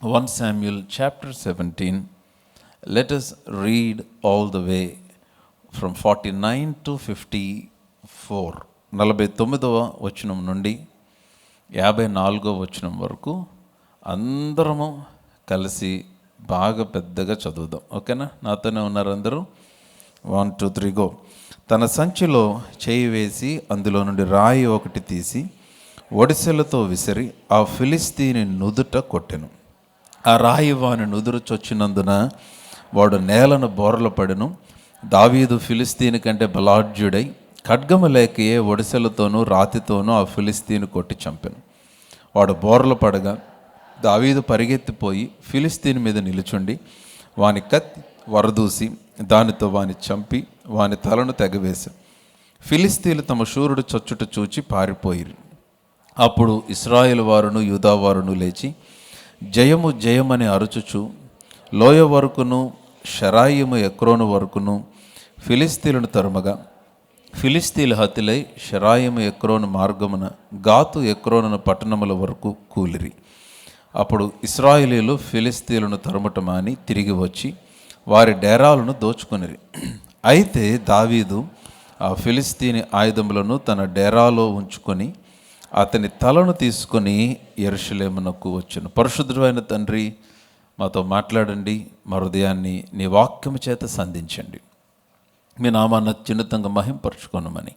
1 Samuel chapter 17. Let us read all the way from 49 to 54. 49వ వచనం నుండి 54వ వచనం వరకు అందరము కలిసి బాగా పెద్దగా చదువుదాం. ఓకేనా? నాతోనే ఉన్నారు అందరూ? 1 2 3 గో. తన సంచిలో చేయి వేసి అందులో నుండి రాయి ఒకటి తీసి ఒడిసెలతో విసిరి ఆ ఫిలిస్తీని నుదుట కొట్టెను. ఆ రాయి వాని నుదురు చొచ్చినందున వాడు నేలను బోర్ల పడెను. దావీదు ఫిలిస్తీని కంటే బలాఢ్యుడై ఖడ్గము లేకయే ఒడిసెలతోనూ రాతితోనూ ఆ ఫిలిస్తీని కొట్టి చంపెను. వాడు బోర్ల పడగా దావీదు పరిగెత్తిపోయి ఫిలిస్తీని మీద నిలుచుండి వాని కత్తి వరదూసి దానితో వాని చంపి వాని తలను తెగవేశారు. ఫిలిస్తీన్లు తమ శూరుడు చచ్చుట చూచి పారిపోయిరి. అప్పుడు ఇశ్రాయేలు వారును యూదా వారును లేచి జయము జయమని అరుచుచు లోయ వరకును షరాయిము ఎక్రోను వరకును ఫిలిస్తీన్లను తరుమగా ఫిలిస్తీన్లు హతులై షరాయిము ఎక్రోను మార్గమున గాతు ఎక్రోను పట్టణముల వరకు కూలిరి. అప్పుడు ఇశ్రాయేలీలు ఫిలిస్తీన్లను తరుమట మాని తిరిగి వచ్చి వారి డేరాలను దోచుకొనిరి. అయితే దావీదు ఆ ఫిలిస్తీని ఆయుధములను తన డేరాలో ఉంచుకొని అతని తలను తీసుకొని యెరూషలేమునకు వచ్చెను. పరిశుద్ధుడైన తండ్రి, మాతో మాట్లాడండి, మా హృదయాన్ని నీ వాక్యము చేత సంధించండి. మీ నామాన్ని అత్యున్నతంగా మహింపరచుకొనమని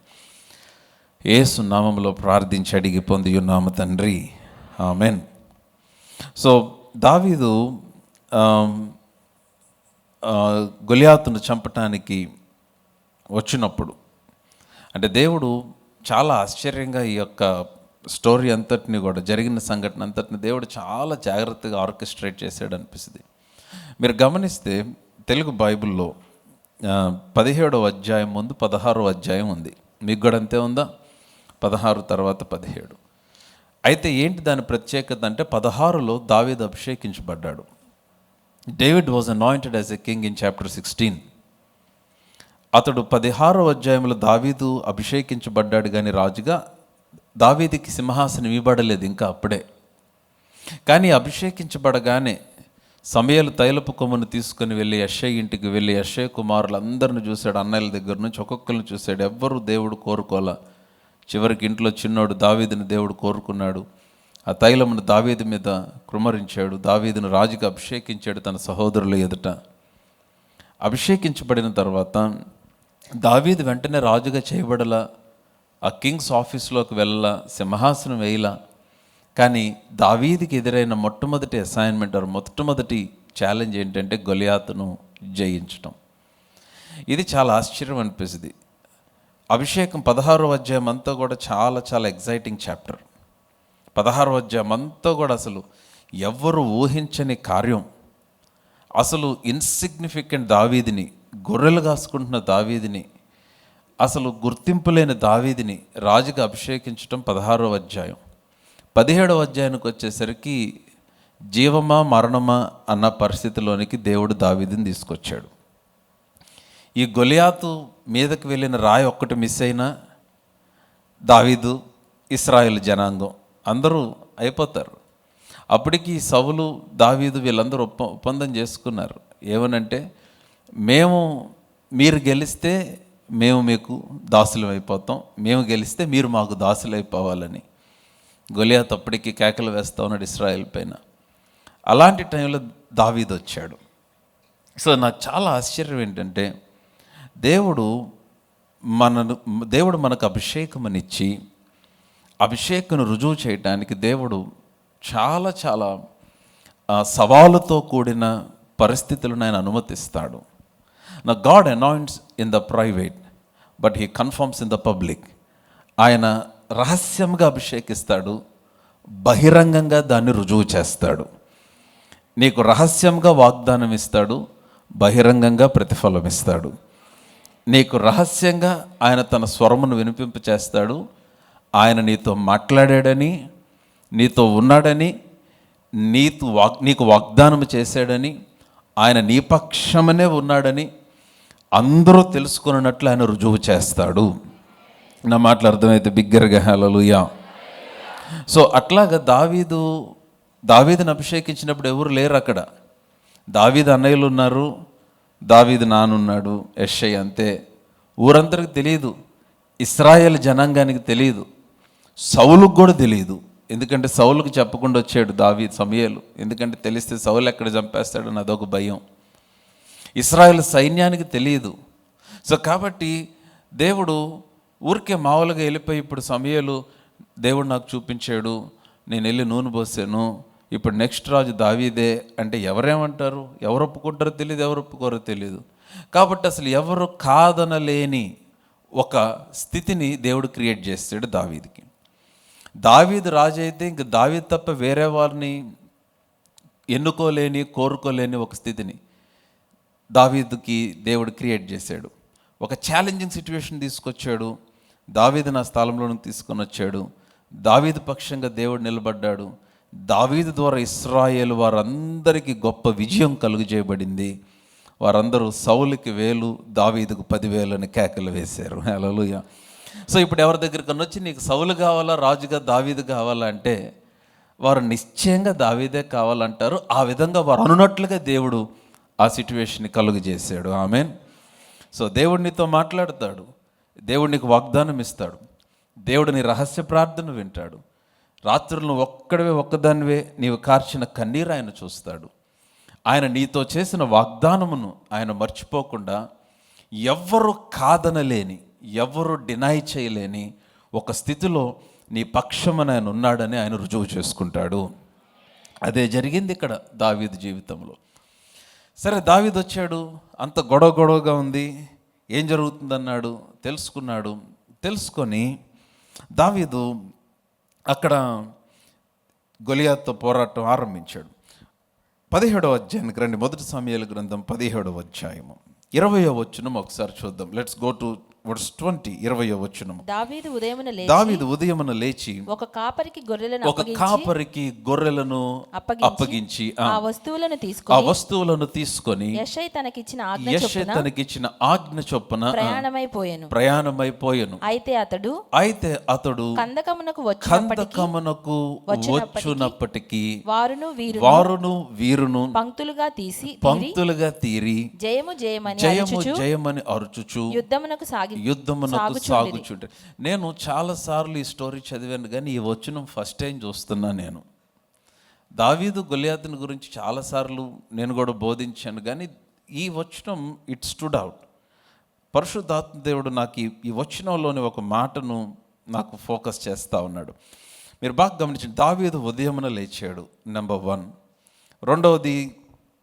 యేసు నామములో ప్రార్థించి అడిగి పొంది ఉన్నాము తండ్రి, ఆమెన్. సో దావీదు గొలియాతును చంపటానికి వచ్చినప్పుడు, అంటే దేవుడు చాలా ఆశ్చర్యంగా ఈ యొక్క స్టోరీ అంతటిని కూడా, జరిగిన సంఘటన అంతటిని దేవుడు చాలా జాగ్రత్తగా ఆర్కెస్ట్రేట్ చేశాడు అనిపిస్తుంది. మీరు గమనిస్తే తెలుగు బైబిల్లో 17వ అధ్యాయం ముందు 16వ అధ్యాయం ఉంది. మీకు కూడా అంతే ఉందా? 16 తర్వాత 17. అయితే ఏంటి దాని ప్రత్యేకత అంటే 16లో దావీదు అభిషేకించబడ్డాడు. David was anointed as a king in chapter 16. అతడు 16వ అధ్యాయంలో దావీదు అభిషేకించబడ్డాడు, కానీ రాజుగా దావీదుకి సింహాసనం ఇవ్వబడలేదు ఇంకా అప్పుడే. కానీ అభిషేకించబడగానే సమూయేలు తైలపు కొమ్మును తీసుకొని వెళ్ళి యెష్షయి ఇంటికి వెళ్ళి యెష్షయి కుమారులందరిని చూశాడు. అన్నయ్యల దగ్గర నుంచి ఒక్కొక్కరిని చూశాడు. ఎవ్వరూ దేవుడు కోరుకోలే. చివరికి ఇంట్లో చిన్నోడు దావీదుని దేవుడు కోరుకున్నాడు. ఆ తైలమును దావీదు మీద కృమ్మరించాడు. దావీదును రాజుగా అభిషేకించాడు తన సహోదరుల ఎదుట. అభిషేకించబడిన తర్వాత దావీదు వెంటనే రాజుగా చేయబడలా, ఆ కింగ్స్ ఆఫీస్లోకి వెళ్ళలా, సింహాసనం వేయలా. కానీ దావీదుకి ఎదురైన మొట్టమొదటి అసైన్మెంట్, మొట్టమొదటి ఛాలెంజ్ ఏంటంటే గొలియాతును జయించటం. ఇది చాలా ఆశ్చర్యం అనిపిస్తుంది. అభిషేకం 16వ అధ్యాయం అంతా కూడా చాలా చాలా ఎగ్జైటింగ్ చాప్టర్. 16వ అధ్యాయం అంతా కూడా అసలు ఎవ్వరు ఊహించని కార్యం. అసలు ఇన్సిగ్నిఫికెంట్ దావీదిని, గొర్రెలు కాసుకుంటున్న దావీదిని, అసలు గుర్తింపు లేని దావీదిని రాజుగా అభిషేకించడం 16వ అధ్యాయం. 17వ అధ్యాయానికి వచ్చేసరికి జీవమా మరణమా అన్న పరిస్థితిలోనికి దేవుడు దావీదుని తీసుకొచ్చాడు. ఈ గొలియాతు మీదకి వెళ్ళిన రాయి ఒక్కటి మిస్ అయినా దావీదు, ఇశ్రాయేలు జనాంగం అందరూ అయిపోతారు. అప్పటికి సౌలు, దావీదు వీళ్ళందరూ ఒప్పందం చేసుకున్నారు. ఏమనంటే, మీరు గెలిస్తే మేము మీకు దాసులం అయిపోతాం, మేము గెలిస్తే మీరు మాకు దాసులు అయిపోవాలని. గొలియాతు అప్పటికి కేకలు వేస్తూ ఉన్నాడు ఇశ్రాయేల్ పైన. అలాంటి టైంలో దావీదు వచ్చాడు. సో నాకు చాలా ఆశ్చర్యం ఏంటంటే, దేవుడు మనకు అభిషేకమనిచ్చి అభిషేకను రుజువు చేయడానికి దేవుడు చాలా చాలా సవాలుతో కూడిన పరిస్థితులను ఆయన అనుమతిస్తాడు. నా God anoints in the private but he confirms in the public. ఆయన రహస్యంగా అభిషేకిస్తాడు, బహిరంగంగా దాన్ని రుజువు చేస్తాడు. నీకు రహస్యంగా వాగ్దానం ఇస్తాడు, బహిరంగంగా ప్రతిఫలం ఇస్తాడు. నీకు రహస్యంగా ఆయన తన స్వరమును వినిపింప చేస్తాడు. ఆయన నీతో మాట్లాడాడని, నీతో ఉన్నాడని, నీకు వాగ్దానం చేశాడని, ఆయన నీ పక్షమనే ఉన్నాడని అందరూ తెలుసుకున్నట్లు ఆయన రుజువు చేస్తాడు. నా మాటలు అర్థమైతే బిగ్గరగా హల్లెలూయా. సో అట్లాగా దావీదు దావీదుని అభిషేకించినప్పుడు ఎవరు లేరు అక్కడ. దావీదు అన్నయ్యలు ఉన్నారు, దావీదు నానున్నాడు, యెషై అంతే. ఊరందరికి తెలియదు, ఇశ్రాయేల్ జనాంగానికి తెలియదు, సౌలుకు కూడా తెలియదు. ఎందుకంటే సౌలుకు చెప్పకుండా వచ్చాడు దావీదు సమూయేలు. ఎందుకంటే తెలిస్తే సౌలు ఎక్కడ చంపేస్తాడని అదొక భయం. ఇశ్రాయేల్ సైన్యానికి తెలియదు. సో కాబట్టి దేవుడు ఊరికే మామూలుగా వెళ్ళిపోయి, ఇప్పుడు సమూయేలు దేవుడు నాకు చూపించాడు, నేను వెళ్ళి నూనె పోసాను, ఇప్పుడు నెక్స్ట్ రాజు దావీదే అంటే ఎవరేమంటారు, ఎవరు ఒప్పుకుంటారో తెలియదు, ఎవరు ఒప్పుకోరో తెలియదు. కాబట్టి అసలు ఎవరు కాదనలేని ఒక స్థితిని దేవుడు క్రియేట్ చేస్తాడు దావీదుకి. దావీదు రాజు అయితే ఇంక దావీదు తప్ప వేరే వారిని ఎన్నుకోలేని, కోరుకోలేని ఒక స్థితిని దావీదుకి దేవుడు క్రియేట్ చేశాడు. ఒక ఛాలెంజింగ్ సిచ్యువేషన్ తీసుకొచ్చాడు, దావీదు నా స్థలంలోనికి తీసుకొని వచ్చాడు. దావీదు పక్షంగా దేవుడు నిలబడ్డాడు. దావీదు ద్వారా ఇశ్రాయేలు వారందరికీ గొప్ప విజయం కలుగజేయబడింది. వారందరూ సౌలుకి 1000, దావీదుకు 10,000 అని కేకలు వేశారు. హల్లెలూయా. సో ఇప్పుడు ఎవరి దగ్గరికన్నా వచ్చి నీకు సౌలు కావాలా, రాజుగా దావీదు కావాలా అంటే వారు నిశ్చయంగా దావీదే కావాలంటారు. ఆ విధంగా వారు అనున్నట్లుగా దేవుడు ఆ సిచ్యువేషన్ని కలుగజేశాడు. ఆమేన్. సో దేవుడు నీతో మాట్లాడతాడు, దేవుడు నీకు వాగ్దానం ఇస్తాడు, దేవుడు నీ రహస్య ప్రార్థన వింటాడు. రాత్రులను ఒక్కదానివే నీవు కార్చిన కన్నీరు ఆయన చూస్తాడు. ఆయన నీతో చేసిన వాగ్దానమును ఆయన మర్చిపోకుండా ఎవ్వరు కాదనలేని, ఎవరు డినై చేయలేని ఒక స్థితిలో నీ పక్షమని ఆయన ఉన్నాడని ఆయన రుజువు చేసుకుంటాడు. అదే జరిగింది ఇక్కడ దావీదు జీవితంలో. సరే, దావీదు వచ్చాడు, అంత గొడవగా ఉంది, ఏం జరుగుతుందన్నాడు, తెలుసుకున్నాడు. తెలుసుకొని దావీదు అక్కడ గొలియాతుతో పోరాటం ఆరంభించాడు. 17వ అధ్యాయానికి రండి. 1 సమూయేలు గ్రంథం 17వ అధ్యాయము 20వ వచనం ఒకసారి చూద్దాం. Let's go to verse 20. 20వ వచనం. దావీదు ఉదయమున లేచి ఒక కాపరికి గొర్రెలను అప్పగించి ఆ వస్తువులను తీసుకొని యెషై తనకిచ్చిన ఆజ్ఞ చొప్పున ప్రయాణమైపోయెను. అయితే అతడు కందకమునకు వచ్చునప్పటికీ వారును వీరును పంక్తులుగా తీరి జయము జయమని అరుచుచు యుద్ధమునకు సాగుచుంటే. నేను చాలాసార్లు ఈ స్టోరీ చదివాను, కానీ ఈ వచనం ఫస్ట్ టైం చూస్తున్నా. నేను దావీదు గొలియాతుని గురించి చాలాసార్లు నేను కూడా బోధించాను, కానీ ఈ వచనం ఇట్ స్టూడ్ అవుట్. పరిశుద్ధాత్మ దేవుడు నాకు ఈ వచనంలోని ఒక మాటను నాకు ఫోకస్ చేస్తూ ఉన్నాడు. మీరు బాగా గమనించండి. దావీదు ఉదయమున లేచాడు, నెంబర్ 1. రెండవది,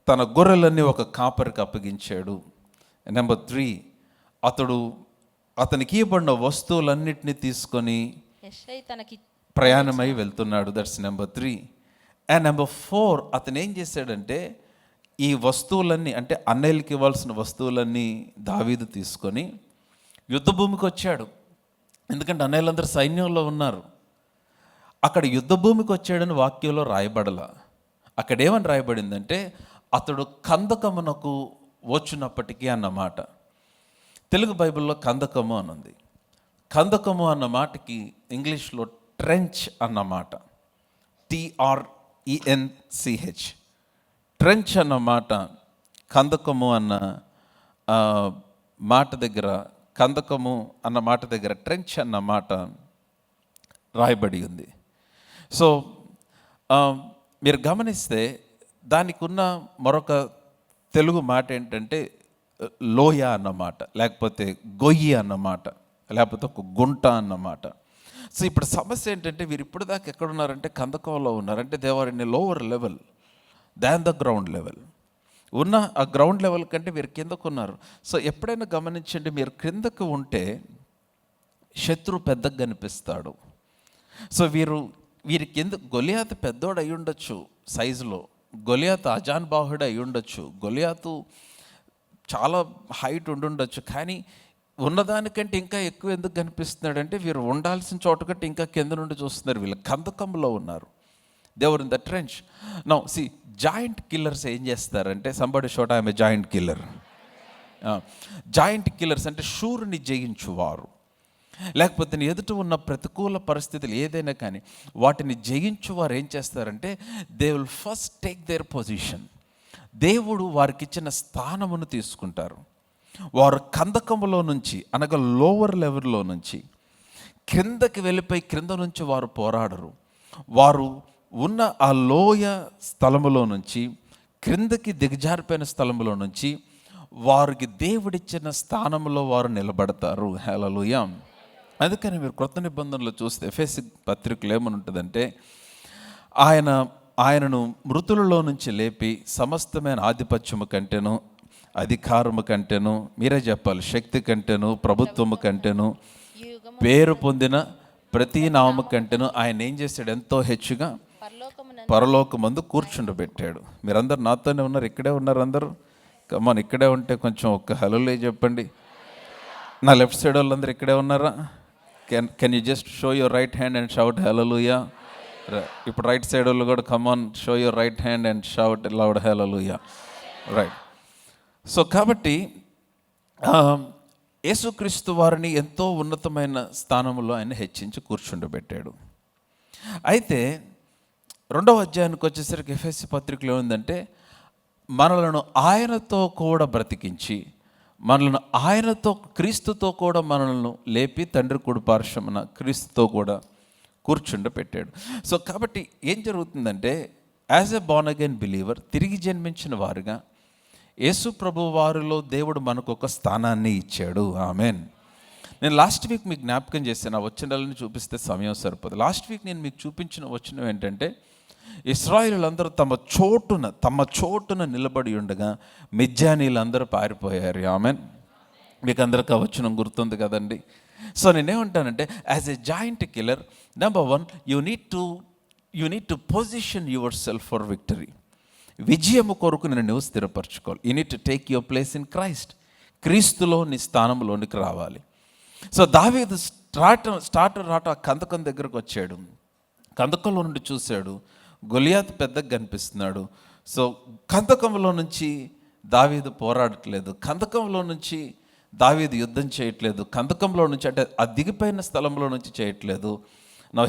తన గొర్రెలన్నీ ఒక కాపరికి అప్పగించాడు. నెంబర్ 3, అతనికి ఇవ్వబడిన వస్తువులన్నిటినీ తీసుకొని ప్రయాణమై వెళ్తున్నాడు. That's number 3. అండ్ నెంబర్ 4, అతను ఏం చేశాడంటే ఈ వస్తువులన్నీ, అంటే అన్నయ్యలకి ఇవ్వాల్సిన వస్తువులన్నీ దావీదు తీసుకొని యుద్ధ భూమికి వచ్చాడు. ఎందుకంటే అన్నయ్యలందరూ సైన్యంలో ఉన్నారు. అక్కడ యుద్ధ భూమికి వచ్చాడని వాక్యంలో రాయబడలా. అక్కడ ఏమని రాయబడిందంటే అతడు కందకమునకు వచ్చినప్పటికీ అన్నమాట. తెలుగు బైబిల్లో కందకము అని ఉంది. కందకము అన్న మాటకి ఇంగ్లీష్లో ట్రెంచ్ అన్నమాట. TRENCH. ట్రెంచ్ అన్న మాట కందకము అన్న మాట దగ్గర, కందకము అన్న మాట దగ్గర ట్రెంచ్ అన్న మాట రాయబడి ఉంది. సో మీరు గమనిస్తే దానికి ఉన్న మరొక తెలుగు మాట ఏంటంటే లోయ అన్నమాట, లేకపోతే గొయ్యి అన్నమాట, లేకపోతే ఒక గుంట అన్నమాట. సో ఇప్పుడు సమస్య ఏంటంటే వీరు ఇప్పుడు దాకా ఎక్కడున్నారంటే కందకంలో ఉన్నారంటే they are in a lower level than the ground level. ఉన్న ఆ గ్రౌండ్ లెవెల్ కంటే వీరు కిందకు ఉన్నారు. సో ఎప్పుడైనా గమనించండి, మీరు క్రిందకు ఉంటే శత్రువు పెద్దగా కనిపిస్తాడు. సో వీరి కింద గొలియాతు పెద్దోడు అయి ఉండొచ్చు సైజులో, గొలియాతు అజాన్బాహుడు అయి ఉండొచ్చు, గొలియాతు చాలా హైట్ ఉండుండొచ్చు, కానీ ఉన్నదానికంటే ఇంకా ఎక్కువ ఎందుకు కనిపిస్తున్నాడంటే వీరు ఉండాల్సిన చోట కంటే ఇంకా కింద నుండి చూస్తున్నారు. వీళ్ళు కందకంలో ఉన్నారు. There in the trench. Now see, giant killers ఏం చేస్తారంటే, somebody shout I'm a giant killer. Giant killers అంటే శూరుని జయించువారు. లేకపోతే నీ ఎదుట ఉన్న ప్రతికూల పరిస్థితులు ఏదైనా కానీ వాటిని జయించు వారు ఏం చేస్తారంటే they will first take their position. దేవుడు వారికి ఇచ్చిన స్థానమును తీసుకుంటారు. వారు కందకములో నుంచి అనగా లోవర్ లెవెల్లో నుంచి క్రిందకి వెళ్ళిపోయి క్రింద నుంచి వారు పోరాడరు. వారు ఉన్న ఆ లోయ స్థలములో నుంచి క్రిందకి దిగజారిపోయిన స్థలములో నుంచి వారికి దేవుడిచ్చిన స్థానంలో వారు నిలబడతారు. హల్లెలూయా. అందుకని మీరు క్రొత్త నిబంధనలో చూస్తే ఎఫెసీ పత్రికలో ఏమని ఉంటుందంటే ఆయనను మృతులలో నుంచి లేపి సమస్తమైన ఆధిపత్యము కంటేను, అధికారము కంటేను, మీరే చెప్పాలి, శక్తి కంటేను, ప్రభుత్వము కంటేను, పేరు పొందిన ప్రతి నామము కంటేను ఆయన ఏం చేశాడు? ఎంతో హెచ్చుగా పరలోకమందు కూర్చుండబెట్టాడు. మీరందరూ నాతోనే ఉన్నారు, ఇక్కడే ఉన్నారు అందరూ. కమాన్, ఇక్కడే ఉంటే కొంచెం ఒక్క హలోలే చెప్పండి. నా లెఫ్ట్ సైడ్ వాళ్ళందరూ ఇక్కడే ఉన్నారా? Can you just show your right hand and shout hallelujah. ఇప్పుడు రైట్ సైడ్ వాళ్ళు కూడా come on, show your right hand and shout loud hallelujah. Right. So కాబట్టి యేసుక్రీస్తు వారిని ఎంతో ఉన్నతమైన స్థానంలో ఆయన హెచ్చించి కూర్చుండబెట్టాడు. అయితే 2వ అధ్యాయానికి వచ్చేసరికి ఎఫెసీ పత్రికలో ఏంటంటే మనలను ఆయనతో కూడా బ్రతికించి మనలను ఆయనతో క్రీస్తుతో కూడా మనలను లేపి తండ్రి కుడి పార్శ్వమున క్రీస్తుతో కూడా కూర్చుండబెట్టాడు. సో కాబట్టి ఏం జరుగుతుందంటే as a Born again believer, తిరిగి జన్మించిన వారుగా యేసు ప్రభు వారిలో దేవుడు మనకు ఒక స్థానాన్ని ఇచ్చాడు. ఆమెన్. నేను లాస్ట్ వీక్ మీకు జ్ఞాపకం చేశాను, ఆ వచనాలను చూపిస్తే సమయం సరిపోదు. లాస్ట్ వీక్ నేను మీకు చూపించిన వచనం ఏంటంటే ఇశ్రాయేలులందరూ తమ చోటున నిలబడి ఉండగా మిద్యానీలందరూ పారిపోయారు. ఆమెన్. మీకు అందరికీ ఆ వచనం గుర్తుంది కదండి. సో నేనేమంటానంటే as a giant killer, number 1 you need to position yourself for victory. విజయము కొరకు నువ్వు స్థిరపరచుకోవాలి. You need to take your place in Christ. క్రీస్తులో నీ స్థానంలోనికి రావాలి. సో దావీదు స్టార్టర్ రాట కందకం దగ్గరకు వచ్చాడు. కందకంలో నుండి చూశాడు, గొలియాతు పెద్దగా కనిపిస్తున్నాడు. సో కందకంలో నుంచి దావీదు పోరాడట్లేదు, కందకంలో నుంచి దావీదు యుద్ధం చేయట్లేదు, కందకంలో నుంచి అంటే ఆ దిగిపోయిన స్థలంలో నుంచి చేయట్లేదు. Now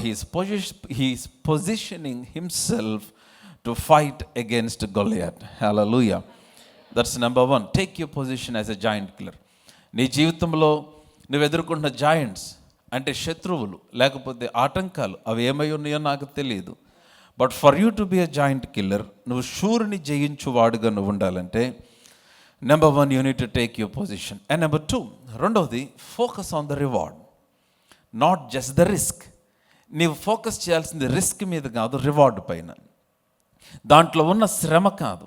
he's positioning himself to fight against Goliath. Hallelujah. That's number 1. Take your position as a giant killer. నీ జీవితంలో నువ్వు ఎదుర్కొంటున్న జాయింట్స్ అంటే శత్రువులు లేకపోతే ఆటంకాలు, అవి ఏమై ఉన్నాయో నాకు తెలియదు. But for you to be a giant killer, నువ్వు షూర్ని జయించువాడుగా నువ్వు ఉండాలంటే number 1 you need to take your position. And number 2, రెండవది focus on the reward, not just the risk. నీవు ఫోకస్ చేయాల్సింది రిస్క్ మీద కాదు, రివార్డ్ పైన. దాంట్లో ఉన్న శ్రమ కాదు.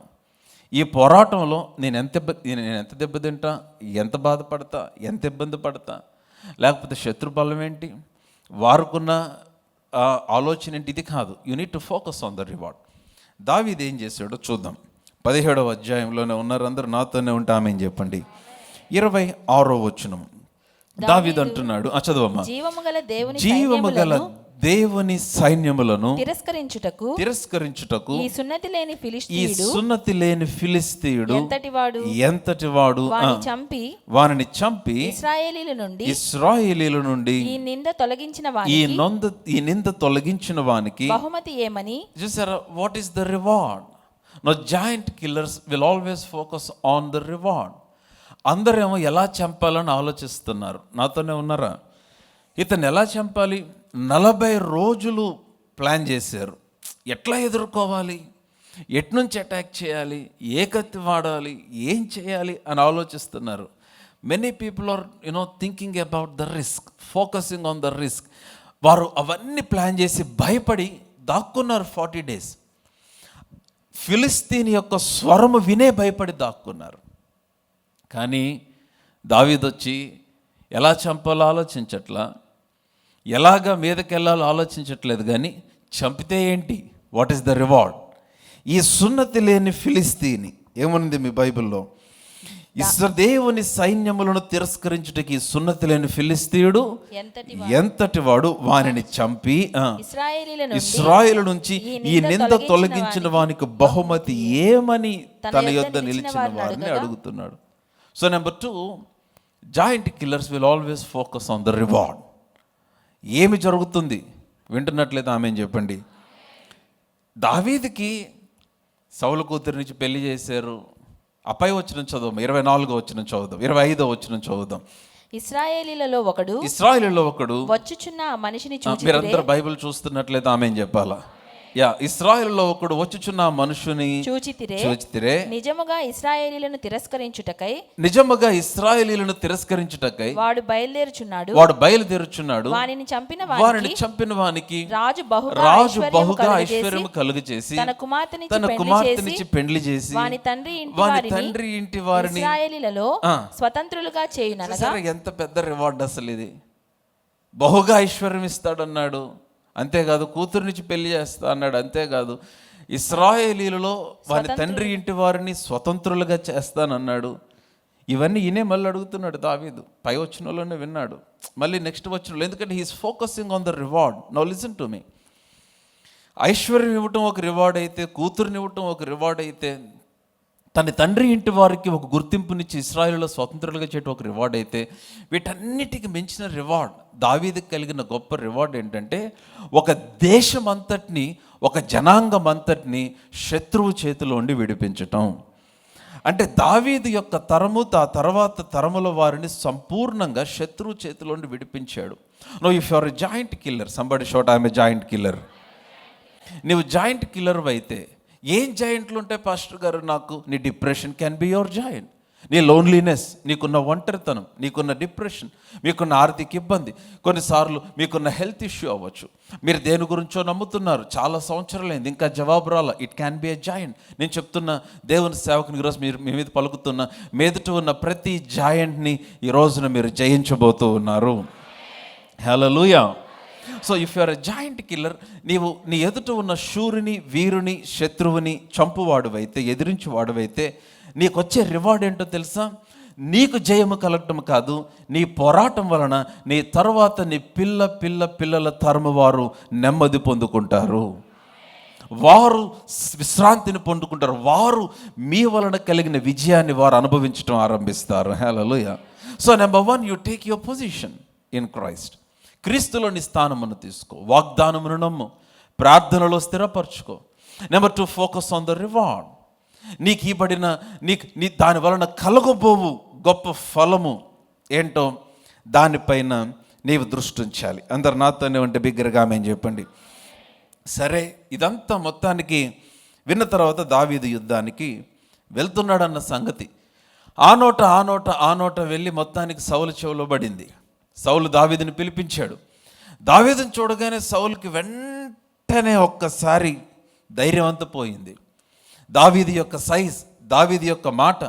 ఈ పోరాటంలో నేను ఎంత దెబ్బతింటా, ఎంత బాధపడతా, ఎంత ఇబ్బంది పడతా, లేకపోతే శత్రుబలం ఏంటి, వారుకున్న ఆలోచన ఏంటి, ఇది కాదు. You need to focus on the reward. దావీదు ఏం చేశాడో చూద్దాం. 17వ అధ్యాయంలోనే ఉన్నారు అందరూ, నాతోనే ఉంటామని చెప్పండి. 26వ వచనం దావీదు అంటున్నాడు, చదవమ్మా. జీవము గల దేవుని సైన్యములను తిరస్కరించుటకు ఈ సున్నతి లేని ఫిలిస్తీయుడు ఎంతటివాడు వానిని చంపి ఇశ్రాయేలీల నుండి ఈ నింద తొలగించిన వానికి బహుమతి ఏమని చూసారా? What is the reward? No giant killers will always focus on the reward. అందరేమో ఎలా చంపాలని ఆలోచిస్తున్నారు. నాతోనే ఉన్నారా? ఇతను ఎలా చంపాలి? 40 రోజులు ప్లాన్ చేశారు. ఎట్లా ఎదుర్కోవాలి, ఎట్నుంచి అటాక్ చేయాలి, ఏ కత్తి వాడాలి, ఏం చేయాలి అని ఆలోచిస్తున్నారు. Many people are thinking about the risk, focusing on the risk. వారు అవన్నీ ప్లాన్ చేసి భయపడి దాక్కున్నారు 40 days. ఫిలిస్తీన్ యొక్క స్వరము వినే భయపడి దాక్కున్నారు. కానీ దావీదు వచ్చి ఎలా చంపాలో ఆలోచించట్లా, ఎలాగా మీదకెళ్ళాలో ఆలోచించట్లేదు. కానీ చంపితే ఏంటి, వాట్ ఈస్ ద రివార్డ్? ఈ సున్నతి లేని ఫిలిస్తీని ఏముంది మీ బైబిల్లో? దేవుని సైన్యములను తిరస్కరించుటకి సున్నతి లేని ఫిలిస్తీయుడు ఎంతటి వాడు వానిని చంపి ఇశ్రాయేలు నుంచి ఈ నింద తొలగించిన వానికి బహుమతి ఏమని తన యొద్ద నిలిచిన వారిని అడుగుతున్నాడు. So number 2, joint killers will always focus on the reward. ఏమి జరుగుతుంది? వింటున్నట్లయితే ఆమెను చెప్పండి. దావీదుకి సౌలు కూతురు నుంచి పెళ్లి చేశారు. అపై వచ్చిన చదువు 24 వచ్చిన చదువుదాం, 25 వచ్చిన చదువుదాం. ఇశ్రాయేలీలలో ఒకడు వచ్చుచున్న ఆ మనిషిని చూచి, మీరందరూ బైబిల్ చూస్తున్నట్లయితే ఆమెను చెప్పాలా? ఇశ్రాయేలులో ఒకడు వచ్చుచున్న మనుషుని చూచితిరే, నిజముగా ఇశ్రాయేలీలను తిరస్కరించుటకై వాడు బయలుదేరుచున్నాడు. వానిని చంపిన వానికి రాజు బహుగా ఐశ్వర్యము కలుగు చేసి తన కుమార్తెనిచ్చి పెండ్లి చేసి వాని తండ్రి ఇంటి వారిని ఇశ్రాయేలీలలో స్వతంత్రులుగా చేయుననగా. ఎంత పెద్ద రివార్డ్ అసలు ఇది! బహుగా ఐశ్వర్యం ఇస్తాడన్నాడు, అంతేకాదు కూతురు నుంచి పెళ్లి చేస్తా అన్నాడు, అంతేకాదు ఇశ్రాయేలీలలో వారి తండ్రి ఇంటి వారిని స్వతంత్రులుగా చేస్తానన్నాడు. ఇవన్నీ ఈయనే మళ్ళీ అడుగుతున్నాడు దావీదు. పై వచనంలోనే విన్నాడు, మళ్ళీ నెక్స్ట్ వచనంలో, ఎందుకంటే he is focusing on the reward. Now listen to me. ఐశ్వర్యం ఇవ్వటం ఒక రివార్డ్ అయితే, కూతురుని ఇవ్వటం ఒక రివార్డ్ అయితే, తన తండ్రి ఇంటి వారికి ఒక గుర్తింపునిచ్చి ఇశ్రాయేలులో స్వతంత్రులుగా చేయటం ఒక రివార్డ్ అయితే, వీటన్నిటికి మించిన రివార్డ్ దావీదుకి కలిగిన గొప్ప రివార్డ్ ఏంటంటే, ఒక దేశం అంతటిని, ఒక జనాంగం అంతటిని శత్రువు చేతిలో ఉండి విడిపించటం. అంటే దావీదు యొక్క తరము తర్వాత తరముల వారిని సంపూర్ణంగా శత్రువు చేతిలో ఉండి విడిపించాడు. No if you are a giant killer, somebody shout I am a giant killer. నువ్వు జాయింట్ కిల్లర్ అయితే, ఏం జాయింట్లు ఉంటాయి పాస్టర్ గారు నాకు? నీ depression can be your giant. నీ లోన్లీనెస్, నీకున్న ఒంటరితనం, నీకున్న డిప్రెషన్, మీకున్న ఆర్థిక ఇబ్బంది, కొన్నిసార్లు మీకున్న హెల్త్ ఇష్యూ అవ్వచ్చు. మీరు దేని గురించో నమ్ముతున్నారు, చాలా సంవత్సరాలైంది, ఇంకా జవాబు రాలా. It can B a joint. నేను చెప్తున్న దేవుని సేవకుని ఈరోజు మీరు మీ మీద పలుకుతున్న మీదట ఉన్న ప్రతి జాయింట్ని ఈ రోజున మీరు జయించబోతూ ఉన్నారు. Hallelujah. So if you are a giant killer, నీవు నీ ఎదుట ఉన్న శూరుని, వీరుని, శత్రువుని చంపువాడువైతే, ఎదిరించువాడువైతే, నీకు వచ్చే రివార్డ్ ఏంటో తెలుసా? నీకు జయము కలగటం కాదు, నీ పోరాటం వలన నీ తర్వాత నీ పిల్లల తరము వారు నెమ్మది పొందుకుంటారు, వారు విశ్రాంతిని పొందుకుంటారు, వారు మీ వలన కలిగిన విజయాన్ని వారు అనుభవించడం ఆరంభిస్తారు. Hallelujah. So number 1, you take your position in Christ. క్రీస్తులోని స్థానమును తీసుకో, వాగ్దానమును నమ్ము, ప్రార్థనలో స్థిరపరచుకో. Number 2, focus on the reward. నీకు ఇవ్వబడిన నీ దాని వలన కలగబోవు గొప్ప ఫలము ఏంటో దానిపైన నీవు దృష్టి ఉంచాలి. అందరు నాతోనే ఉంటే బిగ్గరగా ఆమేన్ చెప్పండి. సరే, ఇదంతా మొత్తానికి విన్న తర్వాత దావీదు యుద్ధానికి వెళ్తున్నాడన్న సంగతి ఆ నోట వెళ్ళి మొత్తానికి సౌలు చెవిలో పడింది. సౌలు దావీదుని పిలిపించాడు. దావీదుని చూడగానే సౌలుకి వెంటనే ఒక్కసారి ధైర్యం అంతా పోయింది. దావీదు యొక్క సైజ్, దావీదు యొక్క మాట.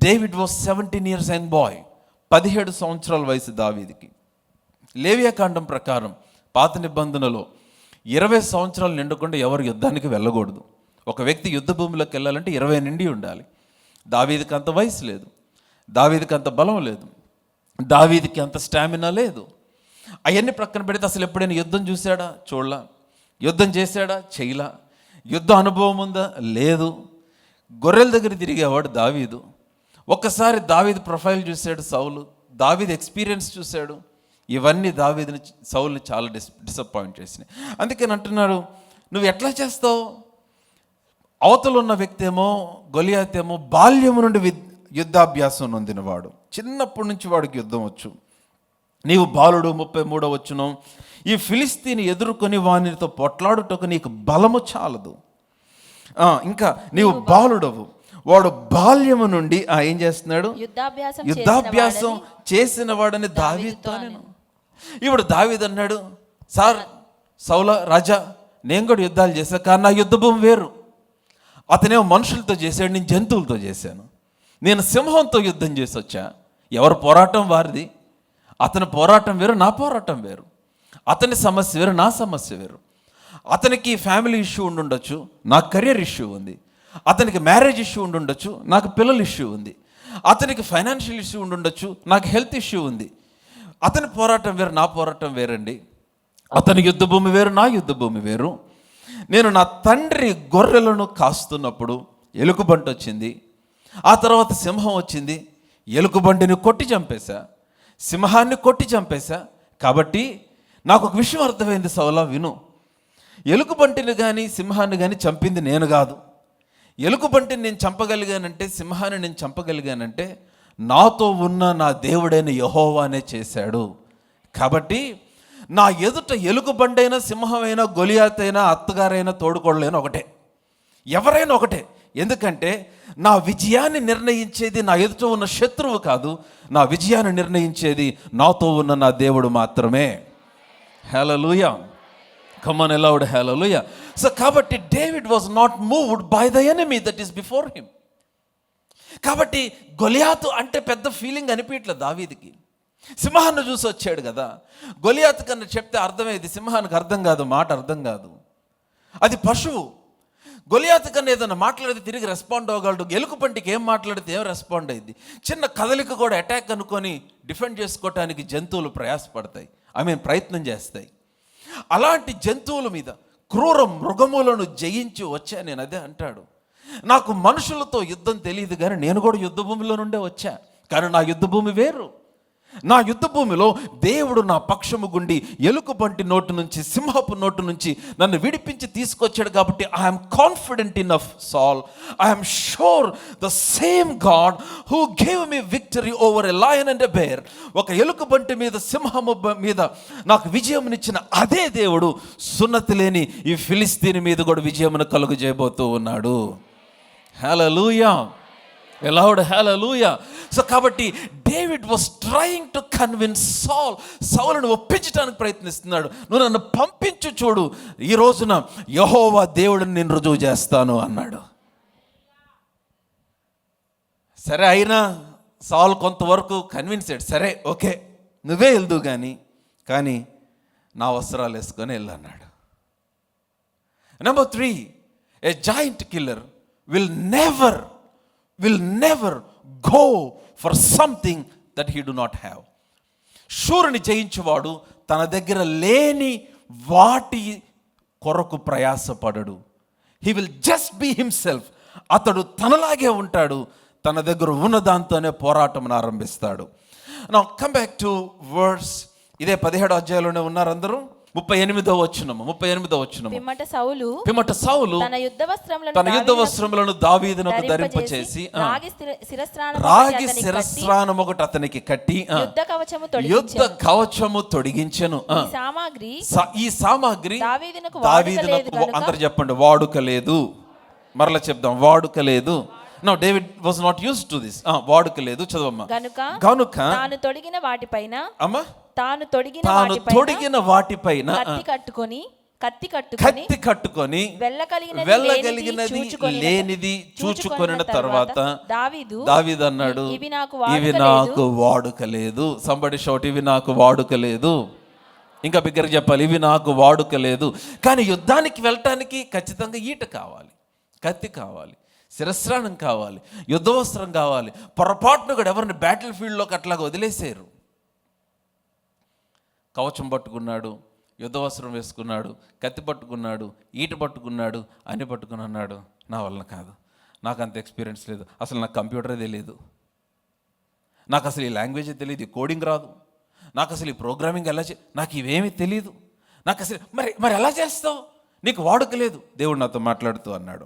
David was 17 years young boy. 17 సంవత్సరాల వయసు దావీదుకి. లేవియాకాండం ప్రకారం పాత నిబంధనలో 20 సంవత్సరాలు నిండకుండా ఎవరు యుద్ధానికి వెళ్ళకూడదు. ఒక వ్యక్తి యుద్ధ భూమిలోకి వెళ్ళాలంటే 20 నిండి ఉండాలి. దావీదుకి అంత వయసు లేదు, దావీదుకి అంత బలం లేదు, దావీదుకి అంత స్టామినా లేదు. అవన్నీ ప్రక్కన పెడితే అసలు ఎప్పుడైనా యుద్ధం చూశాడా? చూడలా. యుద్ధం చేశాడా? చేయలా. యుద్ధ అనుభవం ఉందా? లేదు. గొర్రెల దగ్గర తిరిగేవాడు దావీదు. ఒక్కసారి దావీదు ప్రొఫైల్ చూశాడు సౌలు, దావీదు ఎక్స్పీరియన్స్ చూశాడు. ఇవన్నీ దావీదుని, సౌలుని చాలా డిసప్పాయింట్ చేసినాయి. అందుకని అంటున్నాడు, నువ్వు ఎట్లా చేస్తావు? అవతల ఉన్న వ్యక్తి ఏమో, గొలియాత్ ఏమో బాల్యము నుండి యుద్ధాభ్యాసం నొందినవాడు, చిన్నప్పటి నుంచి వాడికి యుద్ధం వచ్చు. నీవు బాలుడు. 33వ వచనం, ఈ ఫిలిస్తీని ఎదుర్కొని వానితో పొట్లాడుటకు నీకు బలము చాలదు. ఇంకా నీవు బాలుడవు. వాడు బాల్యము నుండి ఏం చేస్తున్నాడు? యుద్ధాభ్యాసం చేసిన వాడని దావీదుతో. ఇప్పుడు దావీదు అన్నాడు, సార్ సౌల రాజా, నేను కూడా యుద్ధాలు చేశాను, కానీ నా యుద్ధ భూమి వేరు. అతనేమో మనుషులతో చేశాడు, నేను జంతువులతో చేశాను. నేను సింహంతో యుద్ధం చేసి వచ్చా. ఎవరు పోరాటం వారిది. అతని పోరాటం వేరు, నా పోరాటం వేరు. అతని సమస్య వేరు, నా సమస్య వేరు. అతనికి ఫ్యామిలీ ఇష్యూ ఉండుండొచ్చు, నాకు కెరియర్ ఇష్యూ ఉంది. అతనికి మ్యారేజ్ ఇష్యూ ఉండుండొచ్చు, నాకు పిల్లల ఇష్యూ ఉంది. అతనికి ఫైనాన్షియల్ ఇష్యూ ఉండుండొచ్చు, నాకు హెల్త్ ఇష్యూ ఉంది. అతని పోరాటం వేరు, నా పోరాటం వేరండి. అతని యుద్ధ భూమి వేరు, నా యుద్ధ భూమి వేరు. నేను నా తండ్రి గొర్రెలను కాస్తున్నప్పుడు ఎలుకబంటి వచ్చింది, ఆ తర్వాత సింహం వచ్చింది. ఎలుకబంటిని కొట్టి చంపేశా, సింహాన్ని కొట్టి చంపేశా. కాబట్టి నాకు ఒక విషయం అర్థమైంది సౌలా, విను. ఎలుగుబంటిని కానీ సింహాన్ని కానీ చంపింది నేను కాదు. ఎలుగుబంటిని నేను చంపగలిగానంటే, సింహాన్ని నేను చంపగలిగానంటే నాతో ఉన్న నా దేవుడైన యెహోవానే చేశాడు. కాబట్టి నా ఎదుట ఎలుగుబండైనా, సింహమైనా, గొలియాత్ అయినా, అత్తగారైనా, తోడుకోడలైనా ఒకటే, ఎవరైనా ఒకటే. ఎందుకంటే నా విజయాన్ని నిర్ణయించేది నా ఎదుట ఉన్న శత్రువు కాదు, నా విజయాన్ని నిర్ణయించేది నాతో ఉన్న నా దేవుడు మాత్రమే. Hallelujah, come on loud hallelujah. So కాబట్టి David was not moved by the enemy that is before him. కాబట్టి గొలియాతు అంటే పెద్ద ఫీలింగ్ అనిపించట్లేదు దావీదుకి. సింహాన్ని చూసి వచ్చాడు కదా. గొలియాతు కన్నా చెప్తే అర్థమయ్యేది, సింహానికి అర్థం కాదు, మాట అర్థం కాదు, అది పశువు. గొలియాతు కన్నా ఏదైనా మాట్లాడితే తిరిగి రెస్పాండ్ అవ్వగలడు. ఎలుగుబంటికి ఏం మాట్లాడితే ఏం రెస్పాండ్ అయ్యింది. చిన్న కదలిక కూడా అటాక్ అనుకొని డిఫెండ్ చేసుకోవటానికి జంతువులు ప్రయాసపడతాయి, ప్రయత్నం చేస్తాయి. అలాంటి జంతువుల మీద, క్రూర మృగములను జయించి వచ్చా నేను. అదే అంటాడు, నాకు మనుషులతో యుద్ధం తెలియదు కానీ నేను కూడా యుద్ధ భూమిలో నుండే వచ్చా. కానీ నా యుద్ధ భూమి వేరు. నా యుద్ధ భూమిలో దేవుడు నా పక్షము గుండి ఎలుగుబంటి నోటు నుంచి, సింహపు నోటు నుంచి నన్ను విడిపించి తీసుకొచ్చాడు. కాబట్టి I'm confident enough Saul, I'm sure the same God who gave me victory over a lion and a bear. ఒక ఎలుగుబంటి మీద, సింహము మీద నాకు విజయమునిచ్చిన అదే దేవుడు సున్నతి లేని ఈ ఫిలిస్తీని మీద కూడా విజయమును కలుగు చేయబోతూ ఉన్నాడు. హల్లెలూయా, లౌడ్ హల్లెలూయా. సో కాబట్టి David was trying to convince సాల్. సౌలును ఒప్పించడానికి ప్రయత్నిస్తున్నాడు. నువ్వు నన్ను పంపించు చూడు, ఈ రోజున యెహోవా దేవుడిని నేను రుజువు చేస్తాను అన్నాడు. సరే, అయినా సాల్ కొంతవరకు కన్విన్స్డ్. సరే, ఓకే, నువ్వే వెళ్దు కానీ నా వస్త్రాలు వేసుకొని వెళ్ళన్నాడు. Number 3, a giant killer will never go for something that he do not have. శూరుని జయించువాడు తన దగ్గర లేని వాటి కొరకు ప్రయాసపడడు. he will just be himself. అతడు తనలాగే ఉంటాడు, తన దగ్గర ఉన్న దాంతోనే పోరాటం ఆరంభిస్తాడు. Now come back to verse, ఇదే 17వ అధ్యాయంలోనే ఉన్నారు అందరూ. 38వ వచనము. పిమ్మట సౌలు తన యుద్ధ వస్త్రములను దావీదునకు ధరింపచేసి రాగి శిరస్త్రాణం ఒకటి అతనికి కట్టి యుద్ధ కవచము తొడిగించెను. ఈ సామాగ్రి దావీదునకు, అందరు చెప్పండి, వాడుకలేదు. మరలా చెప్దాం, వాడుకలేదు. No, David was not used to this. వాడుకలేదు. చదవమ్మా. గనుక తాను తొడిగిన వాటిపైన కత్తి కట్టుకొని వెళ్ళగలిగినది లేనిది చూచుకొనిన తర్వాత దావీదు అన్నాడు, ఇవి నాకు వాడుకలేదు. సంబడి షౌట్, ఇవి నాకు వాడుకలేదు. ఇంకా బిగ్గరగా చెప్పాలి, ఇవి నాకు వాడుకలేదు. కానీ యుద్ధానికి వెళ్ళటానికి ఖచ్చితంగా ఈట కావాలి, కత్తి కావాలి, శిరస్త్రాణం కావాలి, యుద్ధవస్త్రం కావాలి. పొరపాటును కూడా ఎవరిని బ్యాటిల్ ఫీల్డ్లోకి అట్లాగా వదిలేసారు. కవచం పట్టుకున్నాడు, యుద్ధవస్త్రం వేసుకున్నాడు, కత్తి పట్టుకున్నాడు, ఈట పట్టుకున్నాడు, అన్ని పట్టుకుని అన్నాడు, నా వలన కాదు, నాకు అంత ఎక్స్పీరియన్స్ లేదు, అసలు నాకు కంప్యూటరే తెలియదు, నాకు అసలు ఈ లాంగ్వేజే తెలియదు, ఈ కోడింగ్ రాదు, నాకు అసలు ఈ ప్రోగ్రామింగ్ ఎలా నాకు ఇవేమీ తెలియదు, నాకు అసలు మరి ఎలా చేస్తావు, నీకు వాడుక లేదు. దేవుడు నాతో మాట్లాడుతూ అన్నాడు,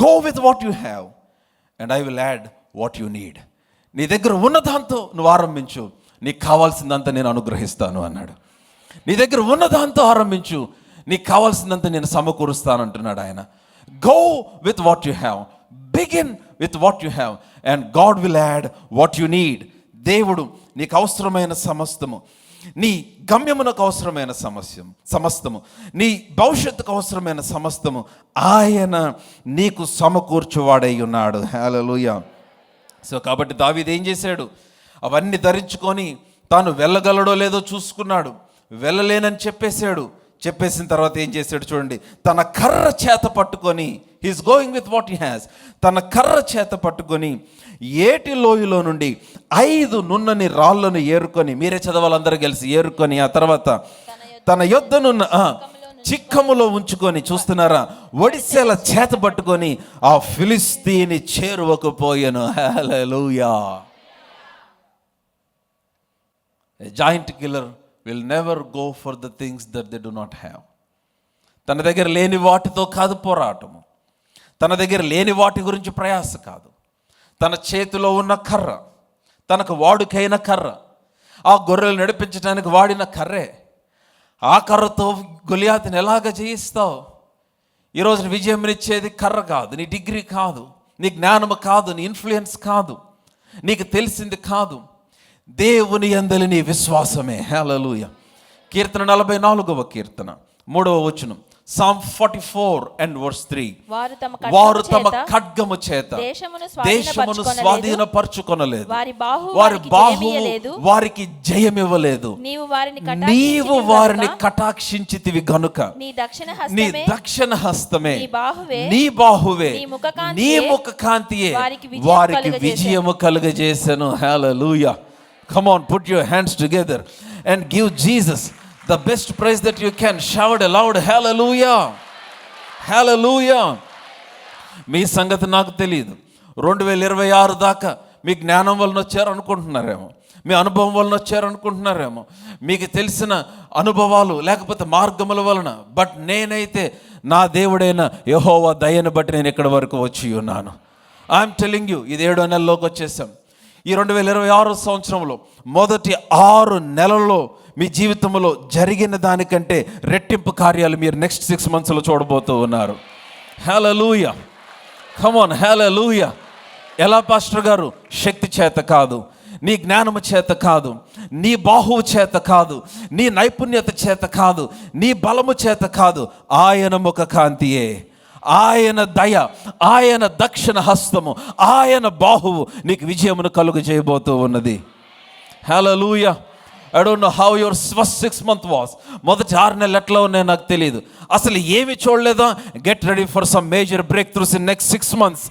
go with what you have and I will add what you need. నీ దగ్గర ఉన్న దాంతో నువ్వు ఆరంభించు, నీకు కావాల్సిందంతా నేను అనుగ్రహిస్తాను అన్నాడు. నీ దగ్గర ఉన్న దాంతో ఆరంభించు, నీకు కావాల్సిందంతా నేను సమకూరుస్తాను అంటున్నాడు ఆయన. Go with what you have, begin with what you have and God will add what you need. దేవుడు నీకు అవసరమైన సమస్తము, నీ గమ్యమునకు అవసరమైన సమస్తము, నీ భవిష్యత్తుకు అవసరమైన సమస్తము ఆయన నీకు సమకూర్చువాడై ఉన్నాడు. హల్లెలూయా. సో కాబట్టి దావీదు ఏం చేశాడు, అవన్నీ ధరించుకొని తాను వెళ్ళగలడో లేదో చూసుకున్నాడు. వెళ్ళలేనని చెప్పేసిన తర్వాత ఏం చేశాడు చూడండి, తన కర్ర చేత పట్టుకొని, he's going with what he has, తన కర్ర చేత పట్టుకొని ఏటి లోయలో నుండి 5 నున్నని రాళ్ళను ఏరుకొని, మీరే చదవాలందరూ కలిసి, ఏరుకొని ఆ తర్వాత తన యొద్దనున్న చిక్కములో ఉంచుకొని, చూస్తున్నారా, ఒడిసెల చేత పట్టుకొని ఆ ఫిలిస్తీని చేరువకు పోయెను. Hallelujah. Giant killer will never go for the things that they do not have. తన దగ్గర లేని వాటితో కాదు పోరాటము, తన దగ్గర లేని వాటి గురించి ప్రయాస కాదు. తన చేతిలో ఉన్న కర్ర, తనకు వాడుకైన కర్ర, ఆ గొర్రెలు నడిపించడానికి వాడిన కర్రే. ఆ కర్రతో గొలియాతుని ఎలాగ జయిస్తావు? ఈరోజు విజయంనిచ్చేది కర్ర కాదు, నీ డిగ్రీ కాదు, నీ జ్ఞానము కాదు, నీ ఇన్ఫ్లుయెన్స్ కాదు, నీకు తెలిసింది కాదు, దేవుని యందలి నీ విశ్వాసమే. హల్లెలూయా. కీర్తన 44వ కీర్తన 3వ వచనం, Psalm 44 and verse 3. వారు తమ ఖడ్గము చేత దేశమును స్వాధీనపరచుకొనలేదు, వారి బాహువు వారికి జయమివ్వలేదు. నీవు వారిని కటాక్షించితివి గనుక నీ దక్షిణ హస్తమే, నీ బాహువే, నీ ముఖ కాంతియే వారికి విజయము కలుగజేసెను. హల్లెలూయా. Come on, put your hands together and give Jesus the best praise that you can. Shout aloud, hallelujah, hallelujah. మీ సంగతి నాకు తెలియదు. 2026 దాకా మీ జ్ఞానం వలన వచ్చారు అనుకుంటున్నారేమో, మీ అనుభవం వలన వచ్చారు అనుకుంటున్నారేమో, మీకు తెలిసిన అనుభవాలు లేకపోతే మార్గముల వలన. బట్ నేనైతే నా దేవుడైన యెహోవా దయను బట్టి నేను ఇక్కడి వరకు వచ్చి ఉన్నాను. ఐఎమ్ టెలింగ్ యూ, ఇది 7వ నెలలోకి వచ్చేసాం. ఈ 2026 సంవత్సరంలో మొదటి 6 నెలల్లో మీ జీవితంలో జరిగిన దానికంటే రెట్టింపు కార్యాలు మీరు నెక్స్ట్ 6 monthsలో చూడబోతూ ఉన్నారు. హల్లెలూయా. కమ్ ఆన్, హల్లెలూయా. ఎలా పాస్టర్ గారు? శక్తి చేత కాదు, నీ జ్ఞానము చేత కాదు, నీ బాహువు చేత కాదు, నీ నైపుణ్యత చేత కాదు, నీ బలము చేత కాదు, ఆయన ముఖ కాంతియే, ఆయన దయ, ఆయన దక్షిణ హస్తము, ఆయన బాహువు నీకు విజయమును కలుగు చేయబోతూ ఉన్నది. హల్లెలూయా. I don't know how your first 6 months was. మొదటి 6 నెలలు ఎట్లా ఉన్నాయో నాకు తెలియదు. అసలు ఏమి చూడలేదా? Get ready for some major break throughs in next 6 months.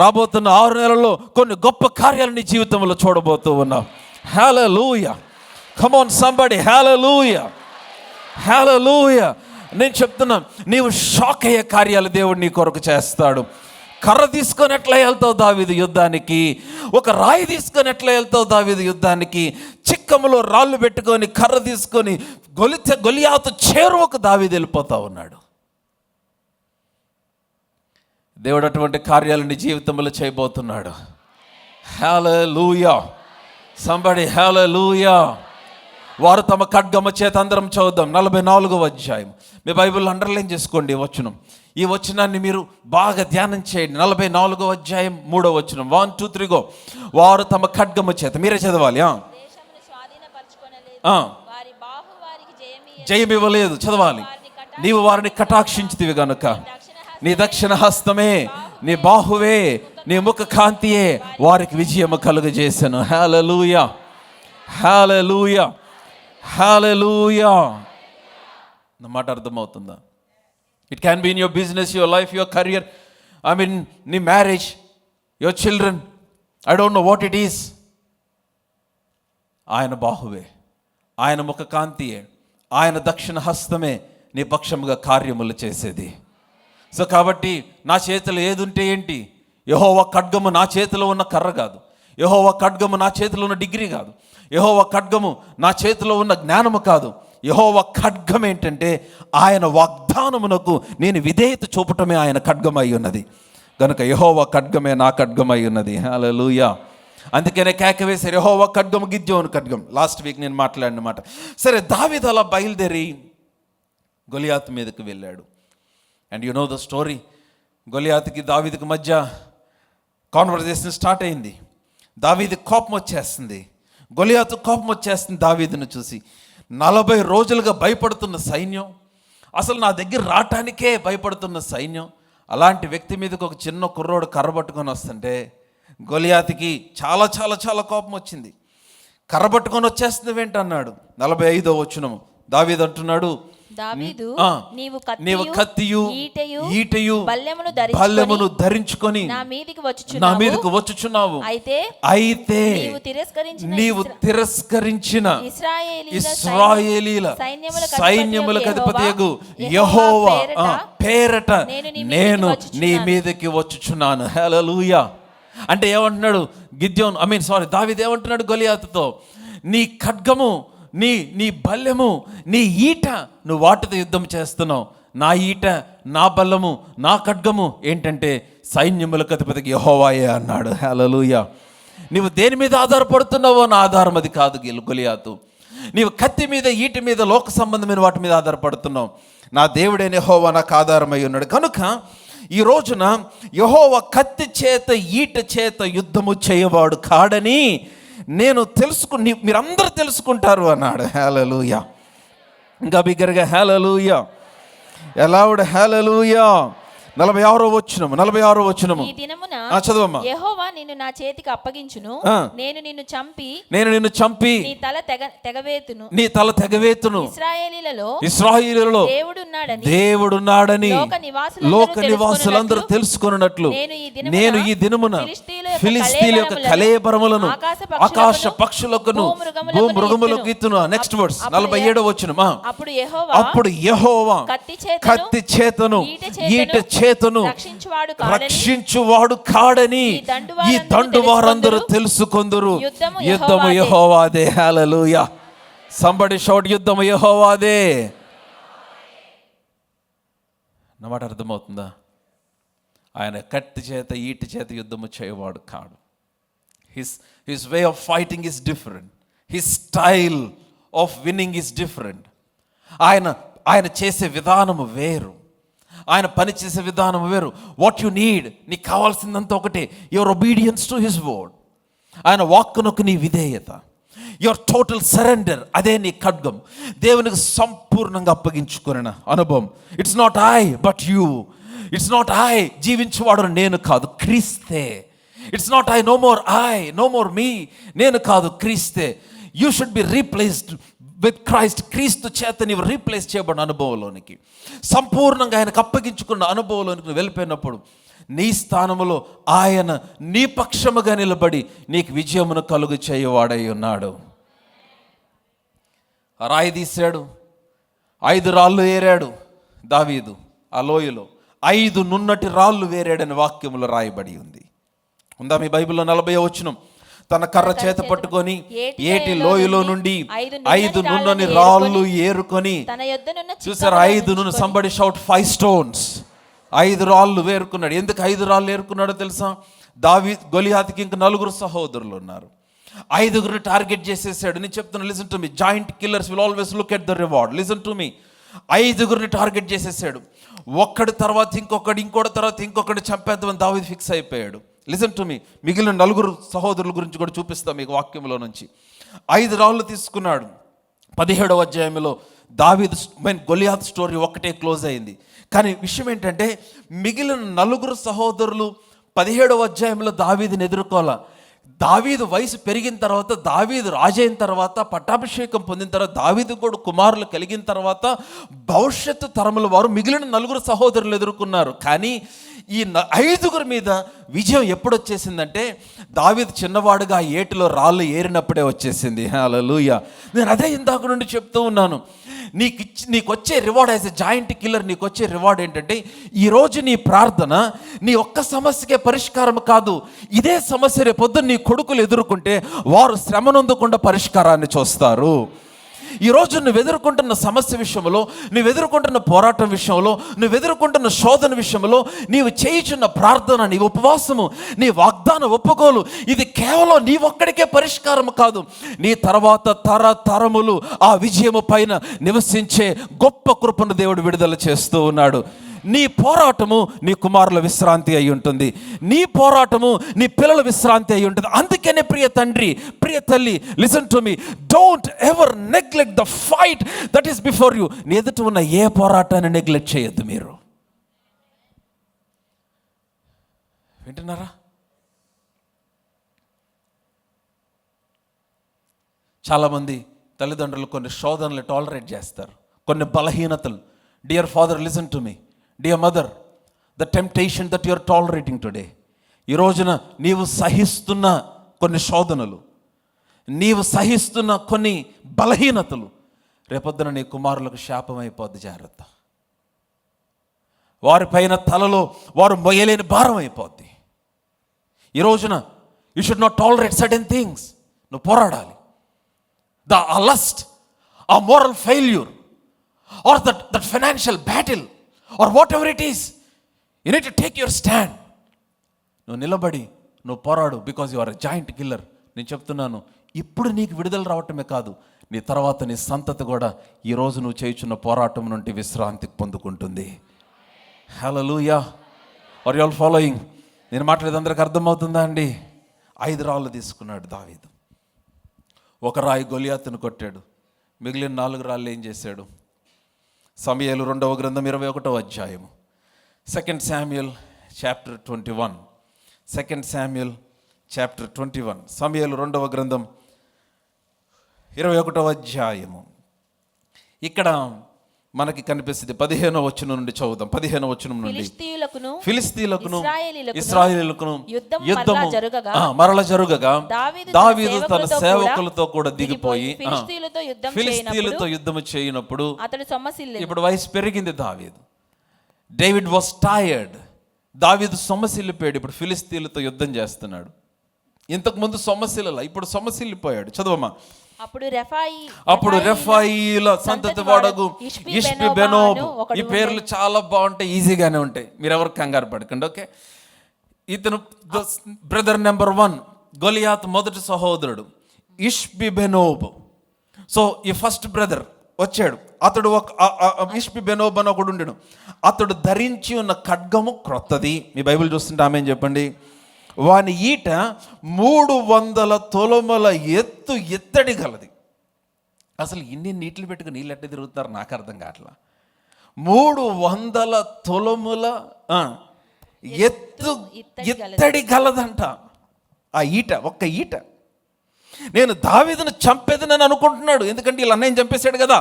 రాబోతున్న 6 నెలల్లో కొన్ని గొప్ప కార్యాలు నీ జీవితంలో చూడబోతూ ఉన్నావు. హల్లెలూయా. కమ్ ఆన్ సంబడి, హల్లెలూయా, హల్లెలూయా. నేను చెప్తున్నా, నీవు షాక్ అయ్యే కార్యాలు దేవుడు నీ కొరకు చేస్తాడు. కర్ర తీసుకొని ఎట్లా వెళ్తావు దావీదు యుద్ధానికి? ఒక రాయి తీసుకొని ఎట్లా వెళ్తావు దావీదు యుద్ధానికి? చిక్కములో రాళ్ళు పెట్టుకొని కర్ర తీసుకొని గొలియాతు చేరువకు దావీదు వెళ్ళిపోతా ఉన్నాడు. దేవుడు అటువంటి కార్యాలు నీ జీవితంలో చేయబోతున్నాడు. హల్లెలూయా. సంబడి హల్లెలూయా. వారు తమ ఖడ్గమ చేత, అందరం చదువుదాం 44వ అధ్యాయం. మీ బైబిల్ అండర్లైన్ చేసుకోండి వచనం. ఈ వచనాన్ని మీరు బాగా ధ్యానం చేయండి. 44వ అధ్యాయం 3వ వచనం. 1 2 3 గో. వారు తమ ఖడ్గమ చేత, మీరే చదవాలి. జయమివ్వలేదు, చదవాలి. నీవు వారిని కటాక్షించితివి గనుక నీ దక్షిణ హస్తమే, నీ బాహువే, నీ ముఖ కాంతియే వారికి విజయము కలుగజేసెను. హల్లెలూయా, హల్లెలూయా, హల్లెలూయా. నా మాట అర్థమవుతుందా? It can be in your business, your life, your career, I mean నీ marriage, your children, I don't know what it is. ఆయన బాహువే, ఆయన ముఖ కాంతియే, ఆయన దక్షిణ హస్తమే నీ పక్షముగా కార్యములు చేసేది. సో కాబట్టి నా చేతిలో ఏది ఉంటే ఏంటి? యెహోవా ఖడ్గము నా చేతిలో ఉన్న కర్ర కాదు, యెహోవా ఖడ్గము నా చేతిలో ఉన్న డిగ్రీ కాదు, యెహోవా ఖడ్గము నా చేతిలో ఉన్న జ్ఞానము కాదు. యెహోవా ఖడ్గం ఏంటంటే ఆయన వాగ్దానమునకు నేను విధేయత చూపటమే ఆయన ఖడ్గమై ఉన్నది. కనుక యెహోవా ఖడ్గమే నా ఖడ్గమై ఉన్నది. హల్లెలూయా. అందుకనే కేక వేశారు, యెహోవా ఖడ్గము గిద్యోను ఖడ్గం. లాస్ట్ వీక్ నేను మాట్లాడిన మాట. సరే, దావీదు అలా బయలుదేరి గొలియాతు మీదకి వెళ్ళాడు. And you know the story. గొలియాతుకి దావీదుకి మధ్య కాన్వర్జేషన్ స్టార్ట్ అయింది. దావీదు కోపం వచ్చేస్తుంది, గొలియాతు కోపం వచ్చేస్తుంది దావీదును చూసి. 40 రోజులుగా భయపడుతున్న సైన్యం, అసలు నా దగ్గర రావటానికే భయపడుతున్న సైన్యం, అలాంటి వ్యక్తి మీదకి ఒక చిన్న కుర్రోడు కర్ర పట్టుకొని వస్తుంటే గొలియాతుకి చాలా చాలా చాలా కోపం వచ్చింది. కర్ర పట్టుకొని వచ్చేస్తుంది ఏంటన్నాడు. 45వ వచనం దావీదు అంటున్నాడు, నీవు కత్తియు ఈటెయు బల్లెమును ధరించుకొని నా మీదకి వచ్చుచున్నావు. అయితే నీవు తిరస్కరించిన ఇశ్రాయేలీల సైన్యములకు అధిపతియగు యెహోవా పేరట నేను నీ మీదకి వచ్చుచున్నాను. హల్లెలూయా. అంటే ఏమంటున్నాడు గిద్యోను, దావీదు ఏమంటున్నాడు గొలియాతుతో? నీ ఖడ్గము నీ బల్లెము, నీ ఈట, నువ్వు వాటితో యుద్ధం చేస్తున్నావు. నా ఈట, నా బల్లము, నా ఖడ్గము ఏంటంటే సైన్యములకు అధిపతికి యెహోవాయే అన్నాడు. హల్లెలూయా. నీవు దేని మీద ఆధారపడుతున్నావో నా ఆధారం అది కాదు గొలియాతు. నీవు కత్తి మీద, ఈటి మీద, లోక సంబంధమైన వాటి మీద ఆధారపడుతున్నావు. నా దేవుడైన యెహోవా నాకు ఆధారమై ఉన్నాడు. కనుక ఈ రోజున యెహోవా కత్తి చేత, ఈట చేత యుద్ధము చేయవాడు కాడని నేను మీరందరూ తెలుసుకుంటారు అన్నాడు. హల్లెలూయా. ఇంకా బిగ్గరగా హల్లెలూయా. ఎలావుడు హల్లెలూయా. 46వ వచనము. ఈ దినమున చదవమ్మా. యెహోవా నిన్ను నా చేతికి అప్పగించును, నేను నిన్ను చంపి నీ తల తెగవేతును. ఇశ్రాయేలీయులలో దేవుడున్నాడని లోక నివాసులందరూ తెలుసుకొనున్నట్లు నేను ఈ దినమున ఫిలిష్తీయుల యొక్క కళేబరములను, ఆకాశ పక్షులకును, భూమృగములకు ఇత్తును. నెక్స్ట్ వర్స్ 47వ వచనం. అప్పుడు యెహోవా కత్తి చేతను, ఈట చేతను రక్షించువాడు కాడని ఈ దండు వారందరూ తెలుసుకొందురు. యుద్ధము యెహోవాదే. హల్లెలూయా. సంబడి షౌట్, యుద్ధము యెహోవాదే. నా మాట అర్థమవుతుందా? ఆయన కత్తి చేత, ఈటి చేత యుద్ధము చేయవాడు కాడు. His way of fighting is different. His style of winning is different. ఆయన చేసే విధానము వేరు, ఆయన పని చేసే విధానం వేరు. వాట్ యు నీడ్, నీకు కావాల్సిందంతా ఒకటే, your obedience to his word. ఆయన వాక్కునకు నీ విధేయత, యువర్ టోటల్ సరెండర్, అదే నీ ఖడ్గం. దేవునికి సంపూర్ణంగా అప్పగించుకున్న అనుభవం. It's not I but you. It's not I, జీవించేవాడు నేను కాదు, క్రీస్తే. It's not I, no more me, నేను కాదు, క్రీస్తే. You should be replaced with Christ. క్రీస్తు చేత నీవు రీప్లేస్ చేయబడిన అనుభవంలోనికి, సంపూర్ణంగా ఆయనకు అప్పగించుకున్న అనుభవంలోనికి నువ్వు వెళ్ళిపోయినప్పుడు నీ స్థానములో ఆయన నీ పక్షముగా నిలబడి నీకు విజయమును కలుగు చేయవాడై ఉన్నాడు. రాయి తీశాడు, 5 రాళ్ళు ఏరాడు దావీదు. ఆ లోయలో 5 నున్నటి రాళ్ళు వేరాడని వాక్యములో రాయబడి ఉంది. ఉందా మీ బైబిల్లో? 40వ వచనం. తన కర్ర చేత పట్టుకొని ఏటి లోయలో నుండి 5 నున్నని రాళ్ళు ఏరుకొని, చూసారు 5 నున్న, సంబడి షౌట్ 5 stones. 5 రాళ్ళు వేరుకున్నాడు. ఎందుకు 5 రాళ్ళు ఏరుకున్నాడో తెలుసా? గొలియాతుకి ఇంక 4 సహోదరులు ఉన్నారు. 5గురిని టార్గెట్ చేసేసాడు. నేను చెప్తున్నా, listen to me. Giant killers will always look at the reward. Listen to me. 5గురిని టార్గెట్ చేసేసాడు. ఒక్కడి తర్వాత ఇంకోటి తర్వాత ఇంకొకటి చంపేద్దామని దావీదు ఫిక్స్ అయిపోయాడు. లిసన్ టు మీ. మిగిలిన 4 సహోదరుల గురించి కూడా చూపిస్తాం మీకు వాక్యంలో నుంచి. 5 రాళ్ళు తీసుకున్నాడు. 17వ అధ్యాయంలో దావీదు గొలియాతు స్టోరీ ఒక్కటే క్లోజ్ అయింది. కానీ విషయం ఏంటంటే, మిగిలిన 4 సహోదరులు 17వ అధ్యాయంలో దావీదుని ఎదుర్కోవాల. దావీదు వయసు పెరిగిన తర్వాత, దావీదు రాజైన తర్వాత, పట్టాభిషేకం పొందిన తర్వాత, దావీదు కూడా కుమారులు కలిగిన తర్వాత భవిష్యత్తు తరముల వారు మిగిలిన 4 సహోదరులు ఎదుర్కొన్నారు. కానీ ఈ 5గురి మీద విజయం ఎప్పుడు వచ్చేసిందంటే, దావీదు చిన్నవాడుగా ఏటిలో రాళ్ళు ఏరినప్పుడే వచ్చేసింది. హల్లెలూయా. నేను అదే ఇందాక నుండి చెప్తూ ఉన్నాను. నీకు వచ్చే reward, as a giant killer నీకు వచ్చే రివార్డ్ ఏంటంటే, ఈరోజు నీ ప్రార్థన నీ ఒక్క సమస్యకే పరిష్కారం కాదు. ఇదే సమస్య రేపొద్దున నీ కొడుకులు ఎదుర్కొంటే వారు శ్రమనొందకుండా పరిష్కారాన్ని చూస్తారు. ఈరోజు నువ్వు ఎదుర్కొంటున్న సమస్య విషయంలో, నువ్వు ఎదుర్కొంటున్న పోరాటం విషయంలో, నువ్వు ఎదుర్కొంటున్న శోధన విషయంలో నీవు చేయుచున్న ప్రార్థన, నీ ఉపవాసము, నీ వాగ్దాన ఒప్పుకోలు, ఇది కేవలం నీ ఒక్కడికే పరిష్కారం కాదు. నీ తర్వాత తరములు ఆ విజయము పైన నివసించే గొప్ప కృపను దేవుడు విడుదల చేస్తూ ఉన్నాడు. నీ పోరాటము నీ కుమారుల విశ్రాంతి అయి ఉంటుంది. నీ పోరాటము నీ పిల్లల విశ్రాంతి అయి ఉంటుంది. అందుకనే ప్రియ తండ్రి, ప్రియ తల్లి, listen to me. Don't ever neglect the fight that is before you. నీ ఎదుట ఉన్న ఏ పోరాటాన్ని నెగ్లెక్ట్ చేయొద్దు. మీరు వింటున్నారా? చాలామంది తల్లిదండ్రులు కొన్ని శోధనలు టాలరేట్ చేస్తారు, కొన్ని బలహీనతలు. Dear father, listen to me. Dear mother, the temptation that you are tolerating today, ఈ రోజున నీవు సహిస్తున్న కొన్ని శోధనలు, నీవు సహిస్తున్న కొన్ని బలహీనతలు రేపొద్దున నీ కుమారులకు శాపం అయిపోద్ది. జాగ్రత్త. వారిపైన తలలో వారు మొయ్యలేని భారం అయిపోద్ది. ఈ రోజున you should not tolerate certain things. నువ్వు పోరాడాలి. ద లస్ట్ ఆ moral failure or that financial battle or whatever it is, you need to take your stand. నువ్వు నిలబడి నువ్వు పోరాడు, because you are a giant killer. నేను చెప్తున్నాను, ఇప్పుడు నీకు విడుదల రావటమే కాదు, నీ తర్వాత నీ సంతతి కూడా ఈరోజు నువ్వు చేయుచున్న పోరాటం నుండి విశ్రాంతి పొందుకుంటుంది. Hallelujah. Are you all following? నేను మాట్లాడేది అందరికి అర్థమవుతుందా అండి? 5 రాళ్ళు తీసుకున్నాడు దావీదు. ఒక రాయి గొలియాతును కొట్టాడు, మిగిలిన 4 రాళ్ళు ఏం చేశాడు? సమూయేలు 2వ గ్రంథం 21వ అధ్యాయము, 2 Samuel chapter 21. 2 Samuel chapter 21. సమూయేలు 2వ గ్రంథం 21వ అధ్యాయము. ఇక్కడ మనకి కనిపిస్తుంది 15వ వచనం నుండి చదువుదాం. 15వ వచనం నుండి, ఫిలిష్తీయులకును ఇశ్రాయేలీయులకును యుద్ధము మరల జరుగగా దావీదు తన సేవకులతో కూడా దిగిపోయి ఫిలిష్తీయులతో యుద్ధము చేయనప్పుడు అతడు సొమ్మసిల్లి. ఇప్పుడు వయసు పెరిగింది దావీదు. David was tired. దావీదు సొమ్మసిల్లిపోయాడు. ఇప్పుడు ఫిలిష్తీయులతో యుద్ధం చేస్తున్నాడు. ఇంతకుముందు సొమ్మసిల్ల, ఇప్పుడు సొమ్మసిల్లిపోయాడు. చదవమ్మా. అప్పుడు రెఫాయిల సంతతి వాడగు ఇష్బిబెనోబు. ఈ పేర్లు చాలా బాగుంటాయి, ఈజీగానే ఉంటాయి, మీరు ఎవరు కంగారు పడకండి. ఓకే, ఇతను బ్రదర్ నెంబర్ 1, గొలియాత్ మొదటి సహోదరుడు ఇష్బిబెనోబు. సో ఈ ఫస్ట్ బ్రదర్ వచ్చాడు. అతడు ఇష్బిబెనోబు అని ఒకడు ఉండెను. అతడు ధరించి ఉన్న ఖడ్గము క్రొత్తది. మీ బైబిల్ చూస్తుంటే ఆమె చెప్పండి. వాని ఈట 300 తులముల ఎత్తడి గలది. అసలు ఇన్ని నీటిలు పెట్టుకుని నీళ్ళు ఎట్ట తిరుగుతారు నాకు అర్థం కావట్లా. 300 తులముల ఎత్తడి గలదంట ఆ ఈట, ఒక్క ఈట. నేను దావీదును చంపేదనని అనుకుంటున్నాడు, ఎందుకంటే వీళ్ళ అన్నయ్యని చంపేశాడు కదా.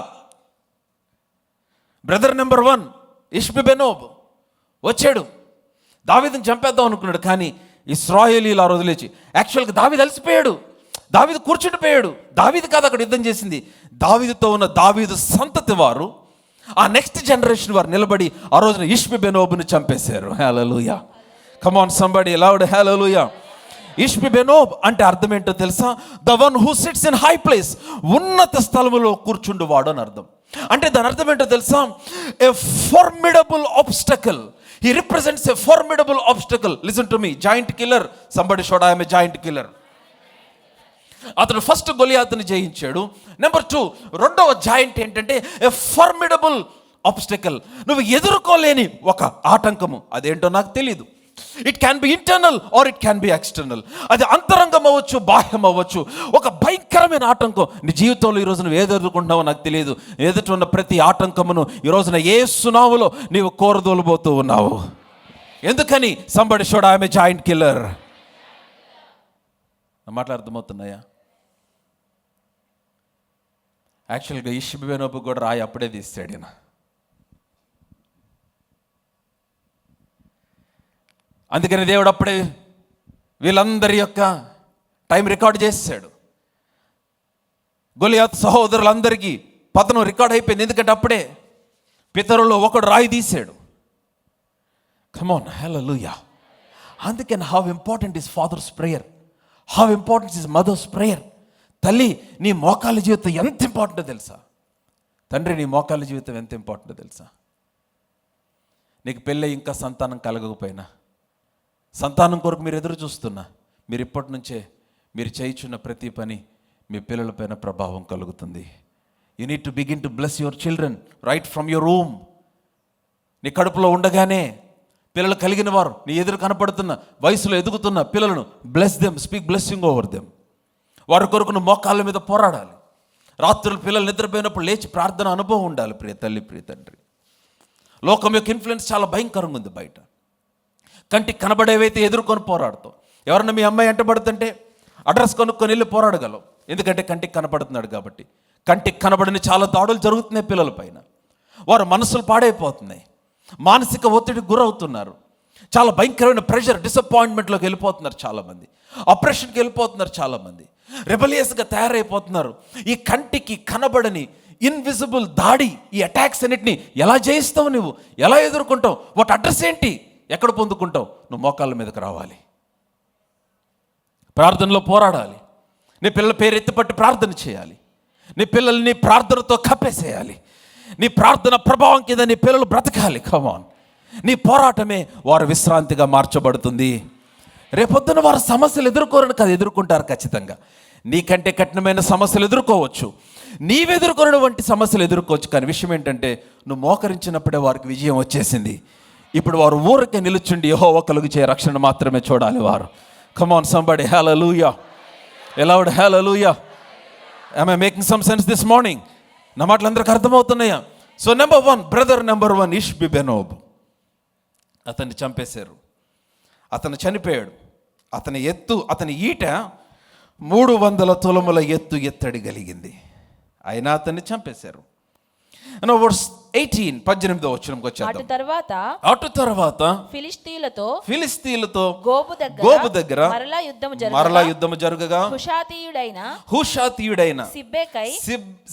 బ్రదర్ నెంబర్ 1 ఇష్బిబెనోబు వచ్చాడు, దావీదును చంపేద్దాం అనుకున్నాడు. కానీ ఇశ్రాయేలీయులు ఆ రోజు లేచి, యాక్చువల్గా దావీదు అలసిపోయాడు, దావీదు కూర్చుండిపోయాడు. దావీదు కాదు అక్కడ యుద్ధం చేసింది, దావీదుతో ఉన్న దావీదు సంతతి వారు, ఆ నెక్స్ట్ జనరేషన్ వారు నిలబడి ఆ రోజున ఇష్బిబెనోబును చంపేశారు. హల్లెలూయా. కమ్ ఆన్ సంబడీ లౌడ్ హల్లెలూయా. ఇష్బిబెనోబ్ అంటే అర్థం ఏంటో తెలుసా? The one who sits in high place, ఉన్నత స్థలములో కూర్చుండువాడు అని అర్థం. అంటే దాని అర్థం ఏంటో తెలుసా? A formidable obstacle. He represents a formidable obstacle. Listen to me, giant killer. Somebody shout, I am a giant killer. అతను ఫస్ట్ గొలియాతుని జయించాడు. నెంబర్ 2, రెండవ జాయింట్ ఏంటంటే ఏ ఫార్మిడబుల్ ఆబ్స్టకల్. నువ్వు ఎదుర్కోలేని ఒక ఆటంకము. అదేంటో నాకు తెలీదు. It can B internal are it can B external. అది అంతరంగం అవ్వచ్చు, బాహ్యం అవ్వచ్చు. ఒక భయంకరమైన ఆటంకం నీ జీవితంలో ఈరోజు నువ్వు ఏది ఎదుర్కొంటున్నావో నాకు తెలియదు. ఎదుట ఉన్న ప్రతి ఆటంకమును ఈరోజున యేసు నామములో నీవు కోరదోలబోతూ ఉన్నావు. ఎందుకని? Somebody showed I am a giant killer. నా మాటలు అర్థమవుతున్నాయా? యాక్చువల్గా ఇష్బిబెనోబు కూడా రాయి అప్పుడే తీస్తాడు ఈయన. అందుకని దేవుడు అప్పుడే వీళ్ళందరి యొక్క టైం రికార్డ్ చేశాడు. గొలియాత్ సహోదరులందరికీ పతనం రికార్డ్ అయిపోయింది, ఎందుకంటే అప్పుడే పితరులో ఒకడు రాయి తీశాడు. Come on hallelujah. అందుకని how important is father's prayer, how important is mother's prayer. తల్లి, నీ మోకాళ్ళ జీవితం ఎంత ఇంపార్టెంటో తెలుసా? తండ్రి, నీ మోకాళ్ళ జీవితం ఎంత ఇంపార్టెంటో తెలుసా? నీకు పెళ్ళి ఇంకా సంతానం కలగకపోయినా, సంతానం కొరకు మీరు ఎదురు చూస్తున్నా, మీరు ఇప్పటి నుంచే మీరు చేయుచున్న ప్రతి పని మీ పిల్లలపైన ప్రభావం కలుగుతుంది. You need to begin to bless your children right from your room. నీ కడుపులో ఉండగానే పిల్లలు కలిగిన వారు, నీ ఎదురు కనపడుతున్న వయసులో ఎదుగుతున్న పిల్లలను bless them, speak blessing over them. వారి కొరకు నువ్వు మోకాళ్ళ మీద పోరాడాలి. రాత్రులు పిల్లలు నిద్రపోయినప్పుడు లేచి ప్రార్థన అనుభవం ఉండాలి. ప్రియ తల్లి, ప్రియ తండ్రి, లోకం యొక్క ఇన్ఫ్లుయెన్స్ చాలా భయంకరంగా ఉంది బయట. కంటికి కనబడేవైతే ఎదుర్కొని పోరాడుతావు. ఎవరన్నా మీ అమ్మాయి ఎంటబడుతుంటే అడ్రస్ కొనుక్కొని వెళ్ళి పోరాడగలవు, ఎందుకంటే కంటికి కనబడుతున్నాడు కాబట్టి. కంటికి కనబడని చాలా దాడులు జరుగుతున్నాయి పిల్లల పైన. వారు మనసులు పాడైపోతున్నాయి, మానసిక ఒత్తిడికి గురవుతున్నారు, చాలా భయంకరమైన ప్రెషర్, డిసప్పాయింట్మెంట్లోకి వెళ్ళిపోతున్నారు చాలామంది, ఆపరేషన్కి వెళ్ళిపోతున్నారు చాలామంది, రెబలియస్గా తయారైపోతున్నారు. ఈ కంటికి కనబడని ఇన్విజిబుల్ దాడి, ఈ అటాక్స్ అన్నిటిని ఎలా జయిస్తావు నువ్వు? ఎలా ఎదుర్కొంటావు? వాటి అడ్రస్ ఏంటి? ఎక్కడ పొందుకుంటావు? నువ్వు మోకాళ్ళ మీదకి రావాలి, ప్రార్థనలో పోరాడాలి, నీ పిల్లల పేరు ఎత్తిపట్టి ప్రార్థన చేయాలి, నీ పిల్లల్ని ప్రార్థనతో కప్పేసేయాలి. నీ ప్రార్థన ప్రభావం కింద నీ పిల్లలు బ్రతకాలి. కమాన్, నీ పోరాటమే వారి విశ్రాంతిగా మార్చబడుతుంది. రేపొద్దున వారు సమస్యలు ఎదుర్కోరని కాదు, ఎదుర్కొంటారు ఖచ్చితంగా. నీకంటే కఠినమైన సమస్యలు ఎదుర్కోవచ్చు, నీవెదుర్కొన్నటువంటి సమస్యలు ఎదుర్కోవచ్చు. కానీ విషయం ఏంటంటే, నువ్వు మోకరించినప్పుడే వారికి విజయం వచ్చేసింది. ఇప్పుడు వారు ఊరికే నిలుచుండి యెహోవా కలుగజేయ రక్షణ మాత్రమే చూడాలి వారు. Come on somebody, hallelujah, aloud hallelujah. Am I making some sense this morning? నా మాటలు అందరికి అర్థమవుతున్నాయా? So number 1, brother number 1 Ishbibenob. అతన్ని చంపేశారు, అతను చనిపోయాడు. అతని ఈట 300 తులముల ఎత్తడిగలిగింది. అయినా అతన్ని చంపేశారు. వర్స్ 18, 18వ వచనంకి వచ్చేద్దాం. అటు తర్వాత ఫిలిష్తీయులతో గోబు దగ్గర మరలా యుద్ధము జరగగా హుషాతీయుడైన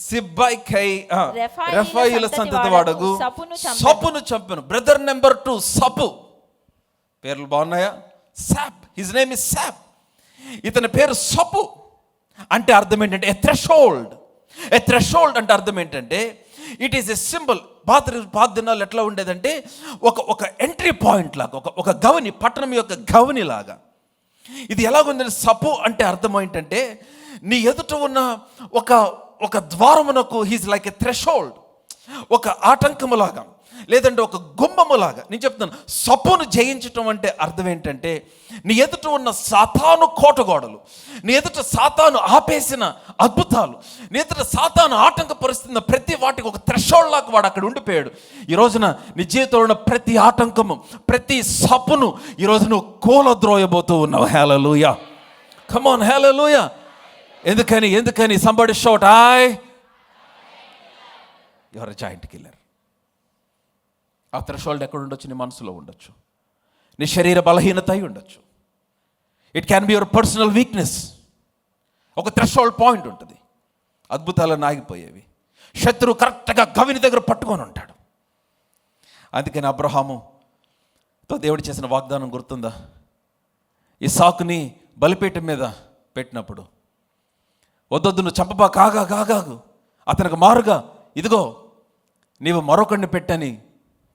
సిబ్బెకై రెఫాయిల సంతతి వాడగు సపును చంపెను. Brother number 2 సపు. పేర్లు బాగున్నాయా? సాప్, హిజ్ నేమ్ ఇస్ సాప్. ఇతని పేరు సపు. అంటే అర్థం ఏంటంటే ఎ థ్రెషోల్డ్. అంటే అర్థం ఏంటంటే ఇట్ ఈస్ ఎ సింబల్. పాత దినాలు ఎట్లా ఉండేదంటే ఒక ఎంట్రీ పాయింట్ లాగా, ఒక గవని, పట్టణం యొక్క గవని లాగా. ఇది ఎలాగుందంటే సపు అంటే అర్థం ఏంటంటే నీ ఎదుట ఉన్న ఒక ద్వారమునకు హీజ్ లైక్ ఎ థ్రెషోల్డ్, ఒక ఆటంకములాగా, లేదంటే ఒక గుమ్మములాగా. నేను చెప్తాను, సప్పును జయించటం అంటే అర్థం ఏంటంటే నీ ఎదుట ఉన్న సాతాను కోటగోడలు, నీ ఎదుట సాతాను ఆపేసిన అద్భుతాలు, నీ ఎదుట సాతాను ఆటంకపరుస్తున్న ప్రతి వాటికి ఒక థ్రెషోల్డ్ లాగా వాడు అక్కడ ఉండిపోయాడు. ఈ రోజున నీ జీవితంలో ఉన్న ప్రతి ఆటంకము, ప్రతి సప్పును ఈరోజు నువ్వు కూలద్రోయబోతూ ఉన్నావు. Hallelujah, come on, hallelujah. ఎందుకని somebody shout, you are a giant killer. ఆ థ్రెషోల్డ్ ఎక్కడ ఉండొచ్చు? నీ మనసులో ఉండొచ్చు, నీ శరీర బలహీనత అయి ఉండొచ్చు. It can be your personal weakness. ఒక థ్రెషోల్డ్ పాయింట్ ఉంటుంది, అద్భుతాలను ఆగిపోయేవి. శత్రువు కరెక్ట్గా గవిని దగ్గర పట్టుకొని ఉంటాడు. అందుకని అబ్రహాముతో దేవుడు చేసిన వాగ్దానం గుర్తుందా? ఇస్సాకుని బలిపీఠం మీద పెట్టినప్పుడు, వద్దొద్దు నువ్వు చంపబా, కాగాగు, అతనికి మారుగా ఇదిగో నీవు మరొకడిని పెట్టని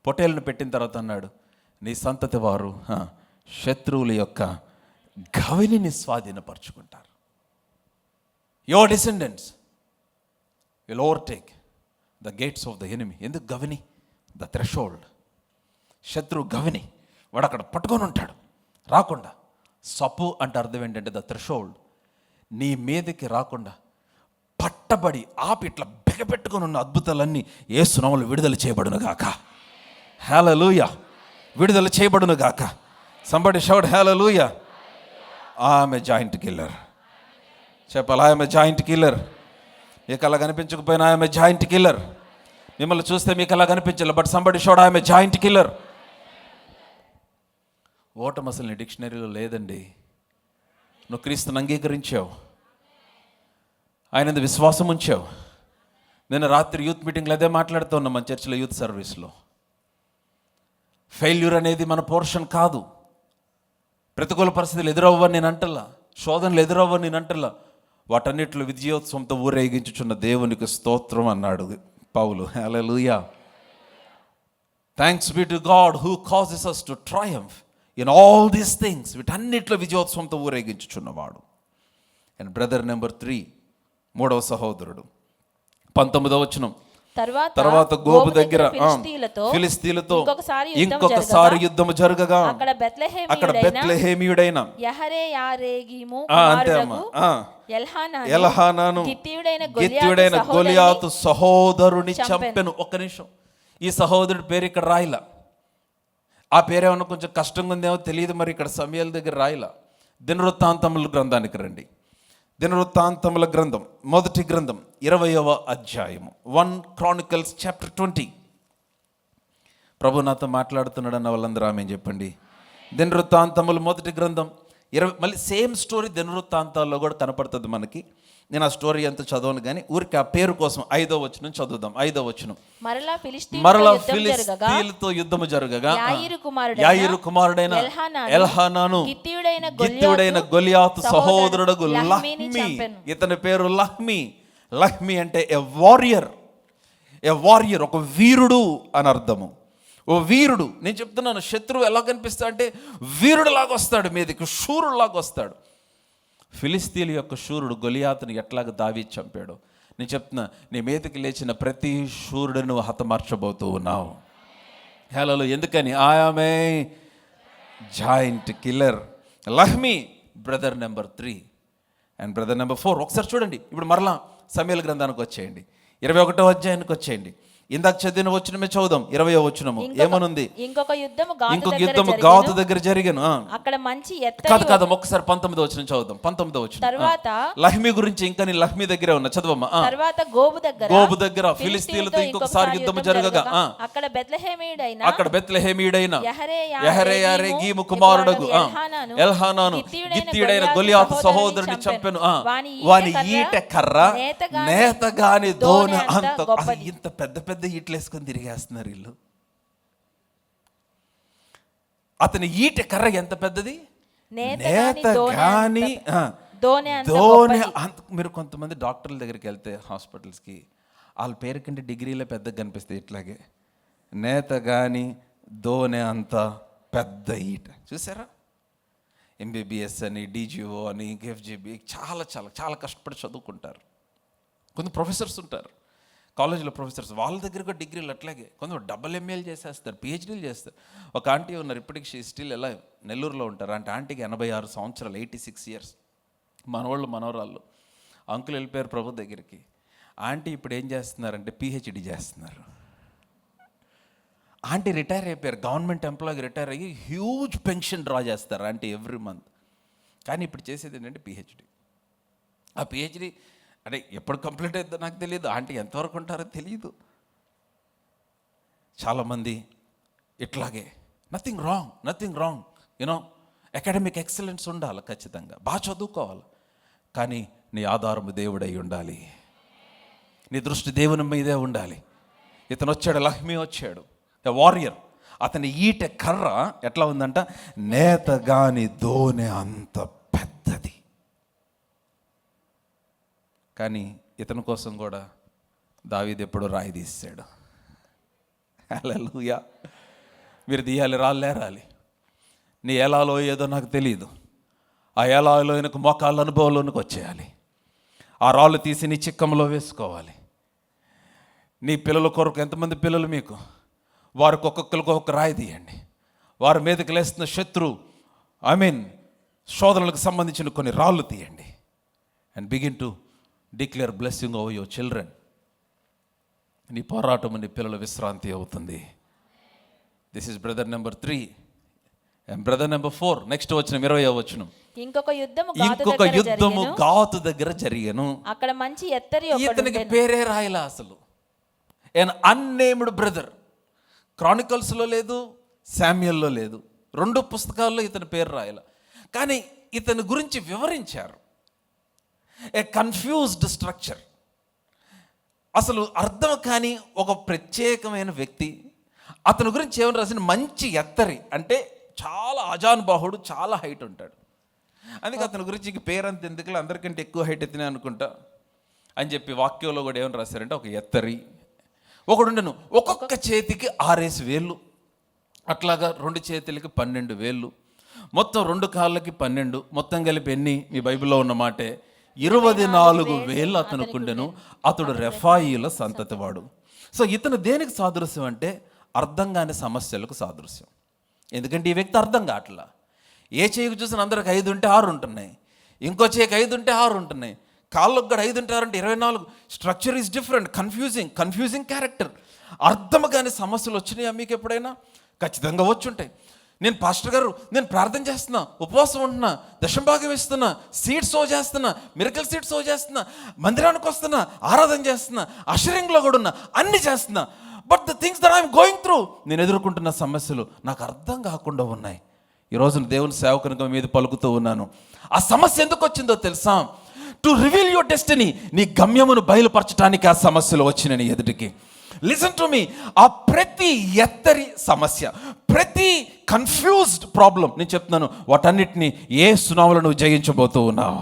పొటేలను పెట్టిన తర్వాత అన్నాడు, నీ సంతతి వారు శత్రువుల యొక్క గవిని స్వాధీనపరుచుకుంటారు. Your descendants will overtake the gates of the enemy. ఎందుకు గవిని? The threshold. శత్రువు గవిని వాడు అక్కడ పట్టుకొని ఉంటాడు, రాకుండా. సప్పు అంటే అర్థం ఏంటంటే ద థ్రెషోల్డ్. నీ మీదకి రాకుండా పట్టబడి ఆపి ఇట్లా బిగపెట్టుకొని ఉన్న అద్భుతాలన్నీ యేసు నామములో విడుదల చేయబడును గాక. హల్లెలూయా, విడుదల చేయబడును గాక. సంబడి షౌట్ హల్లెలూయా. ఆమె జాయింట్ కిల్లర్. చెప్పాలి, ఆమె జాయింట్ కిల్లర్. మీకు అలా కనిపించకపోయినా ఆమె జాయింట్ కిల్లర్. మిమ్మల్ని చూస్తే మీకు అలా కనిపించాలి, బట్ సంబడి షౌట్ ఆమె జాయింట్ కిల్లర్. ఓటమి అసలు నీ డిక్షనరీలో లేదండి. నువ్వు క్రీస్తుని అంగీకరించావు, ఆయన విశ్వాసం ఉంచావు. నేను రాత్రి యూత్ మీటింగ్లో అదే మాట్లాడుతూ ఉన్నాం మన చర్చిలో, యూత్ సర్వీస్లో. ఫెయిల్యూర్ అనేది మన పోర్షన్ కాదు. ప్రతికూల పరిస్థితులు ఎదురవ్వని నేను అంటలా, శోధనలు ఎదురవ్వని నేను అంటలా. వాటన్నిటిలో విజయోత్సవంతో ఊరేగించుచున్న దేవునికి స్తోత్రం అన్నాడు Paul. Hallelujah. Thanks be to God who causes us to triumph in all these things. వీటన్నిటిలో విజయోత్సవంతో ఊరేగించుచున్నవాడు. అండ్ బ్రదర్ నెంబర్ 3, 3వ సహోదరుడు, 19వ వచనం. తర్వాత గోబు దగ్గర ఫిలిష్తీయులతో ఇంకొకసారి యుద్ధము జరగగా అక్కడ బెత్లెహేమీయుడైన ఎల్హానాను గిత్తీయుడైన గొలియాతు సహోదరుని చంపెను. ఒక్క నిమిషం, ఈ సహోదరుడి పేరు ఇక్కడ రాయిలా. ఆ పేరేమన్నా కొంచెం కష్టంగా ఉందేమో తెలియదు, మరి ఇక్కడ సమయాల దగ్గర రాయిలా. దినవృత్తాంతముల గ్రంథానికి రండి. దినవృత్తాంతముల గ్రంథం, మొదటి గ్రంథం, 20వ అధ్యాయము, 1 Chronicles chapter 20. ప్రభు నాతో మాట్లాడుతున్నాడు అన్న వాళ్ళందరూ ఆమె చెప్పండి. దినవృత్తాంతములు మొదటి గ్రంథం 20. మళ్ళీ సేమ్ స్టోరీ దినవృత్తాంతాల్లో కూడా కనపడుతుంది మనకి. నేను ఆ స్టోరీ అంతా చదవను కానీ ఊరికి ఆ పేరు కోసం 5వ వచనం చదువుదాం. 5వ వచనం. మరలా ఫిలిష్తీయులతో యుద్ధము జరగగా యాయీరు కుమారుడైన ఎల్హానాను గిత్తీయుడైన గొలియాతు సహోదరుడు లహ్మీ, ఇతని పేరు లహ్మీ. లహ్మి అంటే ఎ వారియర్, ఒక వీరుడు అని అర్థము. ఓ వీరుడు. నేను చెప్తున్నాను, శత్రువు ఎలా కనిపిస్తాడు అంటే వీరుడులాగా వస్తాడు, మీదకి శూరుడులాగా వస్తాడు. ఫిలిస్తీన్ల యొక్క శూరుడు గొలియాతుని ఎట్లాగ దావీదు చంపాడు. నేను చెప్తున్నా, నీ మీదకి లేచిన ప్రతి శూరుడును హతమార్చబోతూ ఉన్నావు. హేళలో ఎందుకని? ఆమె giant killer. Lahmi brother number 3 and brother number 4. ఒకసారి చూడండి. ఇప్పుడు మరలా సమూయేలు గ్రంథానికి వచ్చేయండి, 21వ అధ్యాయానికి వచ్చేయండి. ఇందాక చదివిన వచనమే చదువుదాం, 20వ వచనము ఏమనుంది? ఇంకొక యుద్ధము గాతు దగ్గర జరిగను. అక్కడ మంచి కాదు ఒకసారి 19వ వచనం చదువుదాం. 19వ వచనం. తర్వాత లహ్మి గురించి ఇంకా నీ లహ్మి దగ్గరే ఉన్నా, చదవమ్మా. తర్వాత గోబు దగ్గర ఫిలిస్తీన్లతో ఇంకొకసారి యుద్ధం జరగగా అక్కడ బెత్లెహేమీయుడైన యెహరెయారెగీము కుమారుడగు ఎల్హానాను గిత్తీయుడైన గొలియాతు సహోదరుని చంపెను. వాని ఈట కర్ర నేతగాని దోనె అంత. ఇంత పెద్ద పెద్ద ఈటలు వేసుకొని తిరిగేస్తున్నారు వీళ్ళు. అతని ఈట కర్ర ఎంత పెద్దది? నేత గాని దోనె అంత. మీరు కొంతమంది డాక్టర్ల దగ్గరికి వెళ్తే హాస్పిటల్స్కి, వాళ్ళ పేరు కంటే డిగ్రీలో పెద్దగా కనిపిస్తాయి. ఇట్లాగే నేత గాని దోనె అంత పెద్ద ఈట. చూసారా? ఎంబీబీఎస్ అని, డీజీఓ అని, ఎఫ్జీబీ చాలా చాలా చాలా కష్టపడి చదువుకుంటారు. కొంత ప్రొఫెసర్స్ ఉంటారు కాలేజీలో, ప్రొఫెసర్స్, వాళ్ళ దగ్గర కూడా డిగ్రీలు అట్లాగే. కొంత డబుల్ ఎంఏలు చేసేస్తారు, పిహెచ్డీలు చేస్తారు. ఒక ఆంటీ ఉన్నారు, ఇప్పటికి షీ స్టిల్ ఎలా నెల్లూరులో ఉంటారు. అంటే ఆంటీకి 86 సంవత్సరాలు, 86 ఇయర్స్. మనవాళ్ళు మనవరాళ్ళు. అంకుల్ వెళ్ళిపోయారు ప్రభు దగ్గరికి. ఆంటీ ఇప్పుడు ఏం చేస్తున్నారంటే పిహెచ్డీ చేస్తున్నారు. ఆంటీ రిటైర్ అయిపోయారు, గవర్నమెంట్ ఎంప్లాయీకి రిటైర్ అయ్యి హ్యూజ్ పెన్షన్ డ్రా చేస్తారు ఆంటీ ఎవ్రీ మంత్. కానీ ఇప్పుడు చేసేది ఏంటంటే పిహెచ్డీ. ఆ పిహెచ్డీ అంటే ఎప్పుడు కంప్లీట్ అవుతుందో నాకు తెలియదు, ఆంటీ ఎంతవరకు ఉంటారో తెలియదు. చాలామంది ఇట్లాగే. Nothing wrong you know. Academic excellence ఉండాలి ఖచ్చితంగా, బాగా చదువుకోవాలి. కానీ నీ ఆధారము దేవుడై ఉండాలి, నీ దృష్టి దేవుని మీదే ఉండాలి. ఇతను వచ్చాడు, లహ్మి వచ్చాడు, ఎ వారియర్. అతని ఈట కర్ర ఎట్లా ఉందంట? నేత గాని దోనె అంత పెద్దది. కానీ ఇతని కోసం కూడా దావీదు ఎప్పుడు రాయి తీసాడు. హల్లెలూయా. మీరు తీయాలి, రాలి. నీ ఎలాలో ఏదో నాకు తెలియదు. ఆ ఎలాలో వెనక మోకాళ్ళ అనుభవంలోనికి వచ్చేయాలి. ఆ రాళ్ళు తీసి నీ చిక్కంలో వేసుకోవాలి. నీ పిల్లల కొరకు, ఎంతమంది పిల్లలు మీకు, వారికి ఒక్కొక్కరికి ఒక్కొక్క రాయి తీయండి. వారి మీదకి లేస్తున్న శోధనలకు సంబంధించిన కొన్ని రాళ్ళు తీయండి. And begin to declare blessing over your children. నీ పోరాటం నీ పిల్లల విశ్రాంతి అవుతుంది. This is brother number 3 and brother number 4. Next వచ్చిన 20వ వచనం. ఇంకొక యుద్ధము గాతు దగ్గర జరిగెను. అక్కడ మంచి ఎత్తరి ఇతనికి పేరే రాయలా అసలు. ఎన్ అన్నేమ్డ్ బ్రదర్. క్రానికల్స్లో లేదు, శామ్యుయల్లో లేదు, 2 పుస్తకాల్లో ఇతని పేరు రాయలా. కానీ ఇతని గురించి వివరించారు. ఏ కన్ఫ్యూజ్డ్ స్ట్రక్చర్. అసలు అర్థం కాని ఒక ప్రత్యేకమైన వ్యక్తి. అతని గురించి ఏమని రాసిన? మంచి ఎత్తరి, అంటే చాలా అజానుబాహుడు, చాలా హైట్ ఉంటాడు. అందుకే అతని గురించి పేరంత ఎందుకు, అందరికంటే ఎక్కువ హైట్ ఎత్తినా అనుకుంటా అని చెప్పి వాక్యంలో కూడా ఏమని రాశారంటే ఒక ఎత్తరి. ఒకడుండను, ఒక్కొక్క చేతికి 6 వేళ్ళు, అట్లాగా 2 చేతులకి 12 వేళ్ళు, మొత్తం 2 కాళ్ళకి 12, మొత్తం కలిపి ఎన్ని? మీ బైబిల్లో ఉన్న మాటే 24 వేళ్ళు అతనుకుండెను. అతడు రెఫాయిల సంతతివాడు. సో ఇతను దేనికి సాదృశ్యం అంటే అర్థం కాని సమస్యలకు సాదృశ్యం. ఎందుకంటే ఈ వ్యక్తి అర్థం కావట్లా. ఏ చేయికి చూసిన అందరికి 5 ఉంటే 6 ఉంటున్నాయి, ఇంకో చేయికి 5 ఉంటే 6 ఉంటున్నాయి, కాళ్ళకు కూడా 5 ఉంటే 6 అంటే 24. Structure is different, confusing character. అర్థం కాని సమస్యలు వచ్చినాయా మీకు ఎప్పుడైనా? ఖచ్చితంగా వచ్చి ఉంటాయి. నేను పాస్టర్ గారు, నేను ప్రార్థన చేస్తున్నా, ఉపవాసం ఉంటున్నా, దశంభాగం ఇస్తున్నా, సీడ్స్ సో చేస్తున్నా, మిరకల్ సీడ్స్ సో చేస్తున్నా, మందిరానికి వస్తున్నా, ఆరాధన చేస్తున్నా, అషరింగ్లో కూడా ఉన్నా, అన్ని చేస్తున్నా. But the things that I'm going through, నేను ఎదుర్కొంటున్న సమస్యలు నాకు అర్థం కాకుండా ఉన్నాయి. ఈరోజు దేవుని సేవకునిగా మీద పలుకుతూ ఉన్నాను. ఆ సమస్య ఎందుకు వచ్చిందో తెలుసా? To reveal your destiny. నీ గమ్యమును బయలుపరచడానికి ఆ సమస్యలు వచ్చినాయి నీ ఎదుటికి. లిసన్ టు మీ. ఆ ప్రతి ఎత్తరి సమస్య, ప్రతి కన్ఫ్యూజ్డ్ ప్రాబ్లం, నేను చెప్తున్నాను, వాటన్నిటిని యేసు నామములో నువ్వు జయించబోతూ ఉన్నావు.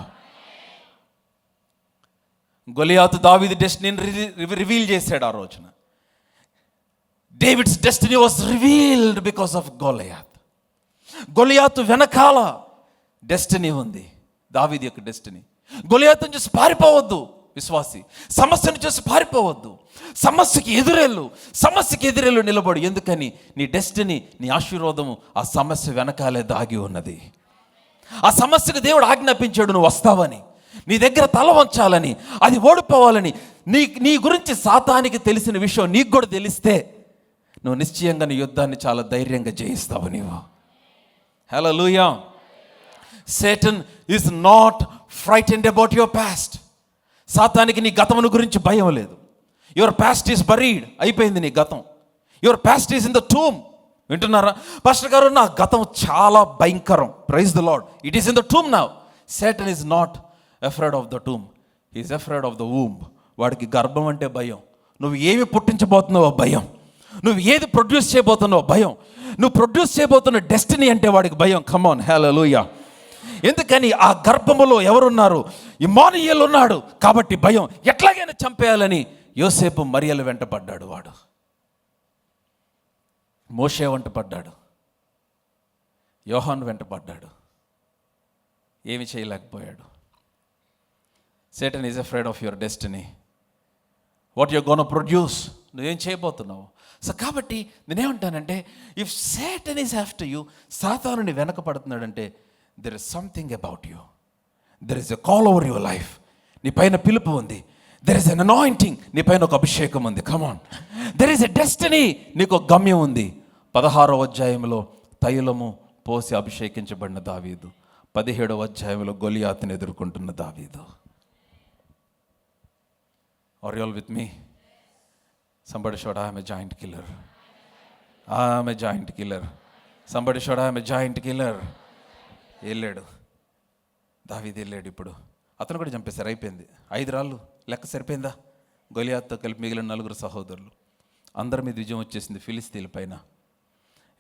గొలియాతు దావీదు డెస్టినీని రివీల్ చేశాడు ఆ రోజున. David's destiny was revealed because of Goliath. Goliath వెనకాల డెస్టినీ ఉంది, దావీదు యొక్క డెస్టినీ. గొలియాతుని చూసి పారిపోవద్దు విశ్వాసి, సమస్యను చూసి పారిపోవద్దు. సమస్యకి ఎదురెళ్ళు నిలబడు. ఎందుకని? నీ డెస్టినీ, నీ ఆశీర్వాదము ఆ సమస్య వెనకాలే దాగి ఉన్నది. ఆ సమస్యకు దేవుడు ఆజ్ఞాపించాడు నువ్వు వస్తావని, నీ దగ్గర తల వంచాలని, అది ఓడిపోవాలని. నీ గురించి సాతానికి తెలిసిన విషయం నీకు కూడా తెలిస్తే నువ్వు నిశ్చయంగా నీ యుద్ధాన్ని చాలా ధైర్యంగా జయిస్తావు నీవు. హల్లెలూయా. Satan is not frightened about your past. సాతానికి నీ గతమును గురించి భయం లేదు. యువర్ పాస్ట్ ఈస్ బరీడ్, అయిపోయింది నీ గతం. Your past is in the tomb. వింటున్నారా? పాస్టర్ గారు, నా గతం చాలా భయంకరం. Praise the Lord, it is in the tomb now. Satan is not afraid of the tomb, he is afraid of the womb. వాడికి గర్భం అంటే భయం. నువ్వు ఏమి పుట్టించబోతున్నావో భయం, నువ్వు ఏది ప్రొడ్యూస్ చేయబోతున్నావో భయం, నువ్వు ప్రొడ్యూస్ చేయబోతున్న డెస్టినీ అంటే వాడికి భయం. Come on, hallelujah. ఎందుకని? ఆ గర్భములో ఎవరున్నారు? ఇమ్మానుయేలు ఉన్నాడు కాబట్టి భయం. ఎట్లాగైనా చంపేయాలని యోసేపు మరియలు వెంట పడ్డాడు. వాడు మోషే వెంట పడ్డాడు, యోహాను వెంట పడ్డాడు, ఏమి చేయలేకపోయాడు. Satan is afraid of your destiny, what you're gonna produce, నువ్వేం చేయబోతున్నావు. సో కాబట్టి నేనేమంటానంటే, if Satan is after you, సాతానుని వెనక పడుతున్నాడంటే there is something about you, there is a call over your life. నీ పైన పిలుపు ఉంది, there is an anointing, నీ పైన ఒక అభిషేకం ఉంది. come on, there is a destiny, నీకు ఒక గమ్యం ఉంది. 16వ అధ్యాయంలో తైలము పోసి అభిషేకించబడిన దావీదు, 17వ అధ్యాయంలో గొలియాతుని ఎదుర్కొంటున్న దావీదు. Are you all with me? Somebody shout, I am a giant killer. I am a giant killer. Somebody shout, I am a giant killer. వెళ్ళాడు దావీదు, వెళ్ళాడు. ఇప్పుడు అతను కూడా చంపేశారు, అయిపోయింది. 5 రాళ్ళు లెక్క సరిపోయిందా? గొలియాతుతో కలిపి మిగిలిన 4 సహోదరులు, అందరి మీద విజయం వచ్చేసింది ఫిలిస్తీన్ల పైన.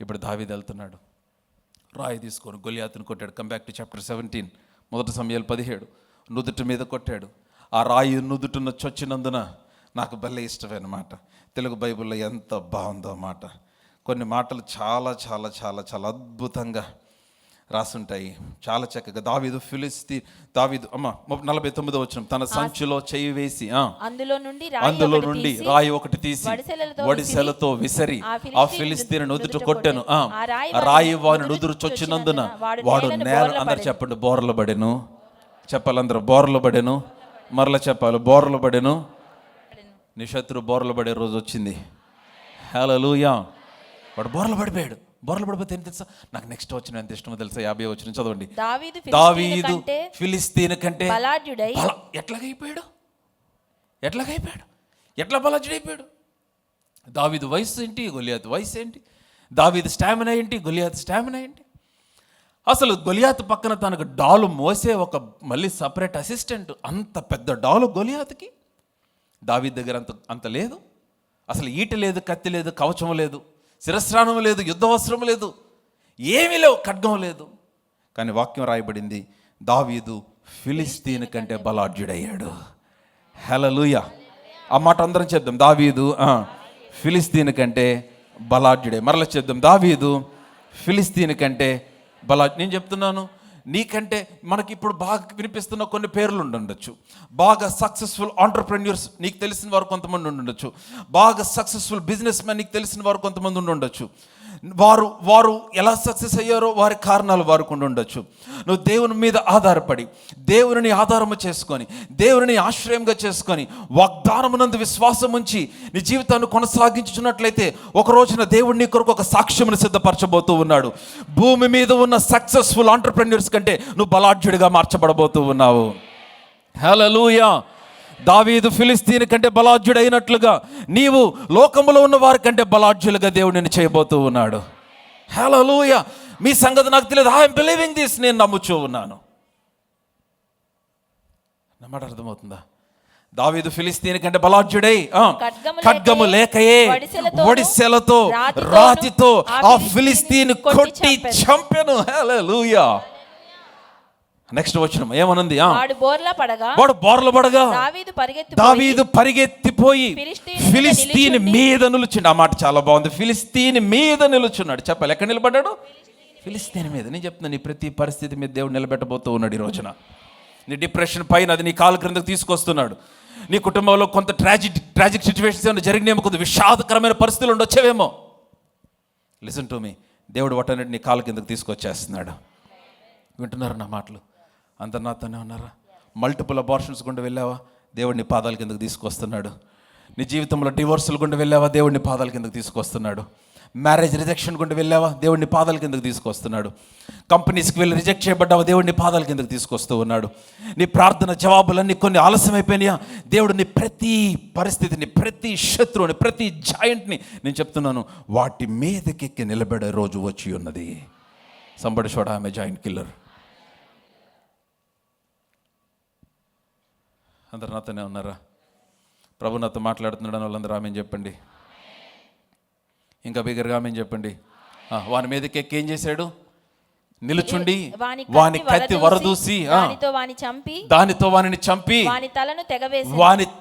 ఇప్పుడు దావీదు వెళ్తున్నాడు, రాయి తీసుకొని గొలియాతుని కొట్టాడు. కమ్ బ్యాక్ టు చాప్టర్ 17, 1 సమూయేలు 17. నుదుటి మీద కొట్టాడు. ఆ రాయి నుదుటిన చొచ్చినందున నాకు భలే ఇష్టమైన మాట. తెలుగు బైబిల్లో ఎంత బాగుందో మాట. కొన్ని మాటలు చాలా చాలా చాలా చాలా అద్భుతంగా రాసుంటాయి, చాలా చక్కగా. దావీదు 49వ వచనం, తన సంచిలో చేయి వేసి అందులో నుండి రాయి ఒకటి తీసి వడిసెలతో విసిరి ఆ ఫిలిస్తీయుని నుదుట కొట్టెను. ఆ రాయి వాని నుదురు చొచ్చినందున వాడు నేల, అందరు చెప్పండి, బోర్ల పడెను. చెప్పాలి అందరూ, బోర్ల పడెను. మరలా చెప్పాలి, బోర్ల పడెను. నీ శత్రువు బోర్ల పడే రోజు వచ్చింది. హల్లెలూయా. వాడు బోర్ల పడిపోయాడు. బోర్ల పడిపోతే ఏం తెలుసా? నాకు నెక్స్ట్ వచ్చిన ఎంత ఇష్టమో తెలుసా? 50వ వచనం చదవండి. దావీదు ఫిలిస్తీను కంటే ఎట్లాగైపోయాడు? ఎట్లా బలాఢ్యుడైపోయాడు? దావీదు వయసు ఏంటి, గొలియాతు వయసు ఏంటి? దావీదు స్టామినా ఏంటి, గొలియాతు స్టామినా ఏంటి? అసలు గొలియాతు పక్కన తనకు డాలు మోసే ఒక మళ్ళీ సపరేట్ అసిస్టెంట్. అంత పెద్ద డాలు గొలియాతుకి. దావీదు దగ్గర అంత లేదు. అసలు ఈట లేదు, కత్తి లేదు, కవచం లేదు, శిరస్త్రాణం లేదు, యుద్ధ వస్త్రం లేదు, ఏమీ లేవు, ఖడ్గం లేదు. కానీ వాక్యం రాయబడింది, దావీదు ఫిలిస్తీన్ కంటే బలాఢ్యుడయ్యాడు. హల్లెలూయా. ఆ మాట అందరం చెప్దాం, దావీదు ఫిలిస్తీన్ కంటే బలాఢ్యుడే. మరలా చెప్దాం, దావీదు ఫిలిస్తీన్ కంటే నేను చెప్తున్నాను, నీకంటే మనకి ఇప్పుడు బాగా వినిపిస్తున్న కొన్ని పేర్లు ఉండొచ్చు. బాగా సక్సెస్ఫుల్ ఆంటర్ప్రెన్యూర్స్ నీకు తెలిసిన వారు కొంతమంది ఉండొచ్చు. బాగా సక్సెస్ఫుల్ బిజినెస్ మ్యాన్ నీకు తెలిసిన వారు కొంతమంది ఉండొచ్చు. వారు ఎలా సక్సెస్ అయ్యారో వారి కారణాలు వారికి ఉండొచ్చు. నువ్వు దేవుని మీద ఆధారపడి, దేవుని ఆధారము చేసుకొని, దేవుని ఆశ్రయంగా చేసుకొని, వాగ్దానమునందు విశ్వాసం ఉంచి నీ జీవితాన్ని కొనసాగించున్నట్లయితే ఒక రోజున దేవుడు నీ కొరకు ఒక సాక్ష్యమును సిద్ధపరచబోతూ ఉన్నాడు. భూమి మీద ఉన్న సక్సెస్ఫుల్ ఆంటర్ప్రెన్యూర్స్ కంటే నువ్వు బలాఢ్యుడిగా మార్చబడబోతూ ఉన్నావు. హల్లెలూయా. దావీదు ఫిలిస్తీన్ కంటే బలాఢ్యుడైనట్లుగా నీవు లోకములో ఉన్న వారి కంటే బలాఢ్యులుగా దేవుడు నిన్ను చేయబోతూ ఉన్నాడు. హల్లెలూయా. మీ సంగతి నాకు తెలియదు, ఐఎమ్ బిలీవింగ్ దిస్, నేను నమ్ముచూ ఉన్నాను. నా మాట అర్థమవుతుందా? దావీదు ఫిలిస్తీన్ కంటే బలాఢ్యుడై ఖడ్గము లేకయే ఒడిసెలతో రాతితో ఆ ఫిలిస్తీన్ కొట్టి చంపెను. హల్లెలూయా. నెక్స్ట్ వచనం ఏమనుంది? వాడు బోర్లా పడగా వాడు బోర్ల పడగా దావీదు పరిగెత్తిపోయి ఫిలిస్తీని మీద నిలుచుండు. ఆ మాట చాలా బాగుంది. ఫిలిస్తీని మీద నిలుచున్నాడు. చెప్పాలి, ఎక్కడ నిలబడ్డాడు? ఫిలిస్తీని మీద. నేను చెప్తున్నా, నీ ప్రతి పరిస్థితి మీద దేవుడు నిలబెట్టబోతూ ఉన్నాడు ఈ రోజున. నీ డిప్రెషన్ పైన అది నీ కాలు క్రిందకు తీసుకొస్తున్నాడు. నీ కుటుంబంలో కొంత ట్రాజిక్ సిచ్యువేషన్స్ ఏమైనా జరిగినేమో, కొంత విషాదకరమైన పరిస్థితులు ఉండొచ్చేవేమో. లిసన్ టు మీ, దేవుడు వాటన్నిటి నీ కాలు కిందకు తీసుకొచ్చేస్తున్నాడు. వింటున్నారు నా మాటలు? అందరు నాతోనే ఉన్నారా? మల్టిపుల్ అబార్షన్స్ గుండా వెళ్ళావా? దేవుడిని పాదాల కిందకు తీసుకొస్తున్నాడు. నీ జీవితంలో డివోర్సులు గుండా వెళ్ళావా? దేవుడిని పాదాల కిందకు తీసుకొస్తున్నాడు. మ్యారేజ్ రిజెక్షన్ గుండా వెళ్ళావా? దేవుడిని పాదాల కిందకు తీసుకొస్తున్నాడు. కంపెనీస్కి వెళ్ళి రిజెక్ట్ చేయబడ్డావా? దేవుడిని పాదాల కిందకు తీసుకొస్తూ ఉన్నాడు. నీ ప్రార్థన జవాబులన్నీ కొన్ని ఆలస్యమైపోయినాయా? దేవుడు నీ ప్రతి పరిస్థితిని, ప్రతి శత్రువుని, ప్రతి జాయింట్ని నేను చెప్తున్నాను, వాటి మీదకెక్కి నిలబడే రోజు వచ్చి ఉన్నది. సంబడి షోడ ఆమె జాయింట్ కిల్లర్. అందరు నాతోనే ఉన్నారా? ప్రభు నాతో మాట్లాడుతున్నాడు అని వాళ్ళందరూ ఆమెను చెప్పండి. ఇంకా బిగ్గరగా ఆమెను చెప్పండి. వాని మీదకి ఎక్కి ఏం చేశాడు? నిలుచుండి వాని కత్తి వరదూసి దానితో వానిని చంపి వాని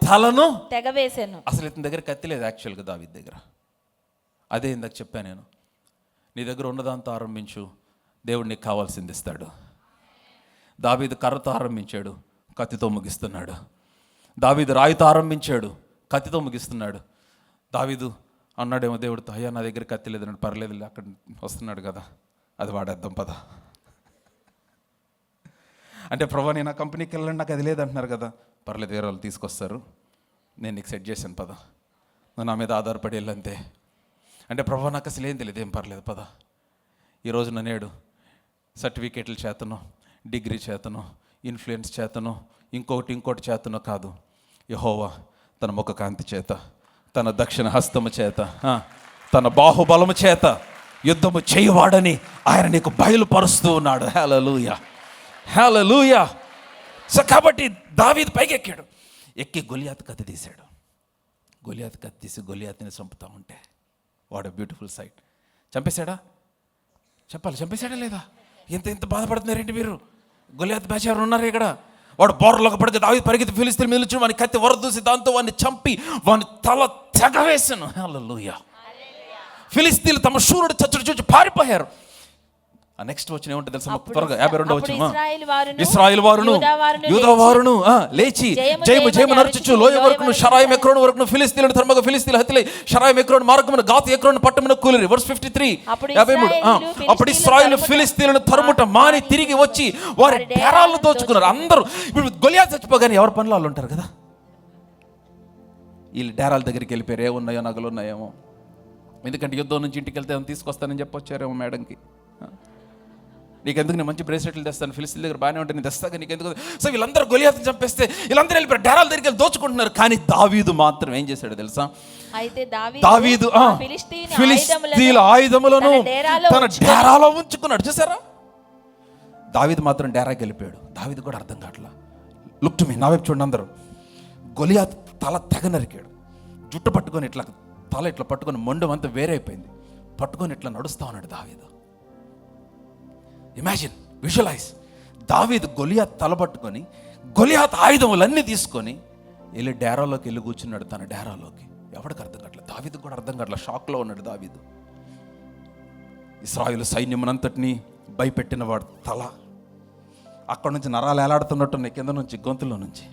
తలను తెగవేశాను. అసలు ఇతని దగ్గర కత్తి లేదు యాక్చువల్గా దావీదు దగ్గర. అదే ఇందాక చెప్పాను నేను. నీ దగ్గర ఉన్నదాంతో ఆరంభించు, దేవుడు నీకు కావాల్సింది ఇస్తాడు. దావీదు కర్రతో ఆరంభించాడు, కత్తితో ముగిస్తున్నాడు. దావీదు రాయితో ఆరంభించాడు, కత్తితో ముగిస్తున్నాడు. దావీదు అన్నాడేమో దేవుడితో, అయ్యా నా దగ్గర కత్తి లేదన్నాడు. పర్లేదు, అక్కడ వస్తున్నాడు కదా, అది వాడేద్దాం పద. అంటే ప్రభా నేను ఆ కంపెనీకి వెళ్ళండి, నాకు అది లేదంటున్నారు కదా, పర్లేదు వేరే వాళ్ళు తీసుకొస్తారు, నేను నీకు సెట్ చేశాను పద, నువ్వు నా మీద ఆధారపడి వెళ్ళంతే. అంటే ప్రభా నాకు అసలు ఏం తెలియదు, ఏం పర్లేదు పద. ఈరోజు నేడు సర్టిఫికేట్ల చేతను, డిగ్రీ చేతను, ఇన్ఫ్లుయెన్స్ చేతను, ఇంకోటి చేతను కాదు, యెహోవా తన ముఖ కాంతి చేత, తన దక్షిణ హస్తము చేత, తన బాహుబలము చేత యుద్ధము చేయవాడని ఆయన నీకు బయలుపరుస్తూ ఉన్నాడు. హల్లెలూయా, హల్లెలూయా. సో కాబట్టి దావీదు పైకి ఎక్కాడు, ఎక్కి గొలియాతు కత్తి తీశాడు. గొలియాతు కత్తి తీసి గొలియాతుని చంపుతూ ఉంటే వాట్ ఎ బ్యూటిఫుల్ సైట్. చంపేశాడా? చెప్పాలి, చంపేశాడా లేదా? ఇంత బాధపడుతున్నారేంటి మీరు? గొలియాతు బ్యాచ్ ఎవరు ఉన్నారు ఇక్కడ? వాడు బోర్లోకి పడితే దావీదు పరిగెత్తి ఫిలిస్తీన్ మీద నిల్చుని వాని కత్తి వరదూసి దాంతో వాడిని చంపి వాని తల తెగవేశాను. హల్లెలూయా. ఫిలిస్తీన్లు తమ శూరుడు చచ్చుడు చూచి పారిపోయారు. నెక్స్ట్ వచ్చిన ఏముంటుంది తెలుసా? త్వరగా 52 వచ్చిన ఇశ్రాయేలు వారును యూదా వారును లేచి జయము నరుచుచు లోయ వరకును షరాయిం ఎక్రోను వరకును ఫిలిస్తీన్లను తరుమగా ఫిలిస్తీన్ల హత్యలై షరాయిం ఎక్రోను మార్గమున గాతు ఎక్రోను పట్టమున కూలిరి. వర్స్ 53 53. అప్పుడు ఇశ్రాయేలు ఫిలిస్తీన్లను తరుముట మాని తిరిగి వచ్చి వారి డేరాలను దోచుకున్నారు. అందరూ ఇప్పుడు గొలియాతు చచ్చిపోగానే ఎవరి పనులు వాళ్ళు ఉంటారు కదా, వీళ్ళు డేరాల దగ్గరికి వెళ్ళిపోయారు. ఏమున్నాయో నగలు ఉన్నాయేమో, ఎందుకంటే యుద్ధం నుంచి ఇంటికి వెళ్తే ఏమో తీసుకొస్తానని చెప్పొచ్చారేమో మేడంకి. నీకెందుకు నేను మంచి బ్రేస్లెట్లు తెస్తాను, ఫిలిస్తీన్ల దగ్గర బాగానే ఉంటే నేను తెస్తాగా, నీకెందుకు? సో వీళ్ళందరూ గొలియాతుని చంపేస్తే వీళ్ళందరూ వెళ్ళిపోయారు, డేరాల దగ్గరికి వెళ్ళి దోచుకుంటున్నారు. కానీ దావీదు మాత్రం ఏం చేశాడు తెలుసా? దావీదు ఫిలిస్తీన్ల ఆయుధములను తన డేరాలో ఉంచుకున్నాడు. చూసారా? దావీదు మాత్రం డేరాకి వెళ్ళిపోయాడు. దావీదు కూడా అర్థం కావట్లా. లుక్ టు మీ, నా వైపు చూడండి అందరూ. గొలియాతు తల తెగ నరికాడు. జుట్టు పట్టుకొని ఇట్లా తల ఇట్లా పట్టుకొని మొండం అంతా వేరే అయిపోయింది, పట్టుకొని ఇట్లా నడుస్తా ఉన్నాడు దావీదు. Imagine, visualise. దావీదు గొలియాత్ తల పట్టుకొని గొలియాత్ ఆయుధములన్నీ తీసుకొని వెళ్ళి డేరాలోకి వెళ్ళి కూర్చున్నాడు, తన డేరాలోకి. ఎవరికి అర్థం కావట్లేదు, దావీదు కూడా అర్థం కావట్లేదు. షాక్లో ఉన్నాడు దావీదు. ఇశ్రాయేలు సైన్యమునంతటిని భయపెట్టిన వాడు తల అక్కడ నుంచి నరాలు ఎలాడుతున్నట్టున్నాయి కింద నుంచి, గొంతులో నుంచి.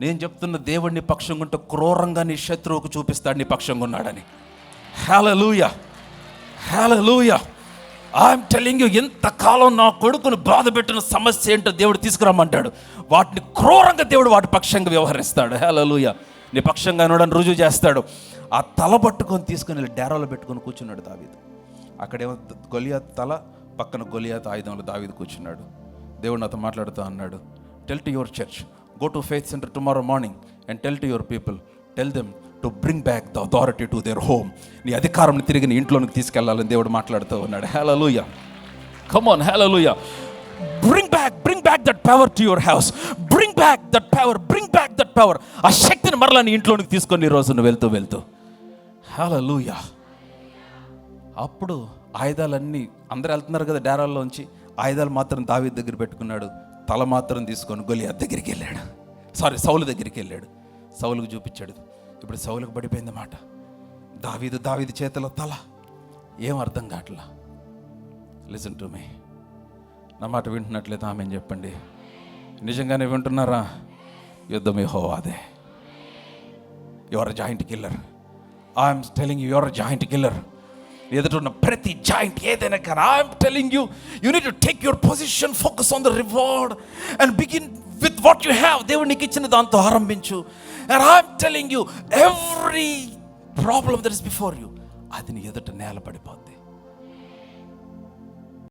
నేను చెప్తున్న, దేవుడిని పక్షంగా ఉంటే క్రూరంగా నీ శత్రువుకు చూపిస్తాడు నీ పక్షంగా ఉన్నాడని. హల్లెలూయా, హల్లెలూయా. ఐఎమ్ టెల్లింగ్ యూ, ఎంతకాలం నా కొడుకును బాధ పెట్టిన సమస్య ఏంటో దేవుడు తీసుకురమ్మంటాడు. వాటిని క్రూరంగా దేవుడు వాటి పక్షంగా వ్యవహరిస్తాడు. హల్లెలూయా. నీ పక్షంగా ఉన్నాడని రుజువు చేస్తాడు. ఆ తల పట్టుకొని తీసుకుని వెళ్ళి డేరాలో పెట్టుకొని కూర్చున్నాడు దావీదు. అక్కడేమో గొలియాత్ తల, పక్కన గొలియాత్ ఆయుధంలో దావీదు కూర్చున్నాడు. దేవుడు నాతో మాట్లాడుతూ అన్నాడు, tell to your church, go to faith center tomorrow morning and tell to your people, tell them to bring back the authority to their home. నీ అధికారంని తిరిగి నీ ఇంట్లోనికి తీసుకెళ్లాలని దేవుడు మాట్లాడుతూ ఉన్నాడు. Hallelujah, come on, hallelujah. Bring back that power to your house, bring back that power. ఆ శక్తిని మరలా నీ ఇంట్లోనికి తీసుకొని ఈ రోజు నువ్వు వెళ్తూ హల్లెలూయా. అప్పుడు ఆయుధాలన్నీ అందరూ వెళ్తున్నారు కదా డేరాల్లోంచి, ఆయుధాలు మాత్రం దావీదు దగ్గర పెట్టుకున్నాడు. తల మాత్రం తీసుకొని గొలియాత్ దగ్గరికి వెళ్ళాడు. సౌలు దగ్గరికి వెళ్ళాడు. సౌలుకు చూపించాడు. ఇప్పుడు సౌలుకు పడిపోయింది మాట. దావీదు చేతిలో తల. ఏం అర్థం కావట్లా. Listen to me. నా మాట వింటున్నట్లయితే ఆమె చెప్పండి. నిజంగానే వింటున్నారా? యుద్ధం యెహోవాదే. You are giant killer. I'm telling you are giant killer. ఎదుటిన్న ప్రతి జాయింట్ ఏదైనా కానీ I'm telling you need to take your position, focus on the reward and begin with what you have. దేవుడు నీకు ఇచ్చిన దాంతో ఆరంభించు. And I'm telling you every problem that is before you, అది నీ ఎదుట నేల పడిపోద్ది.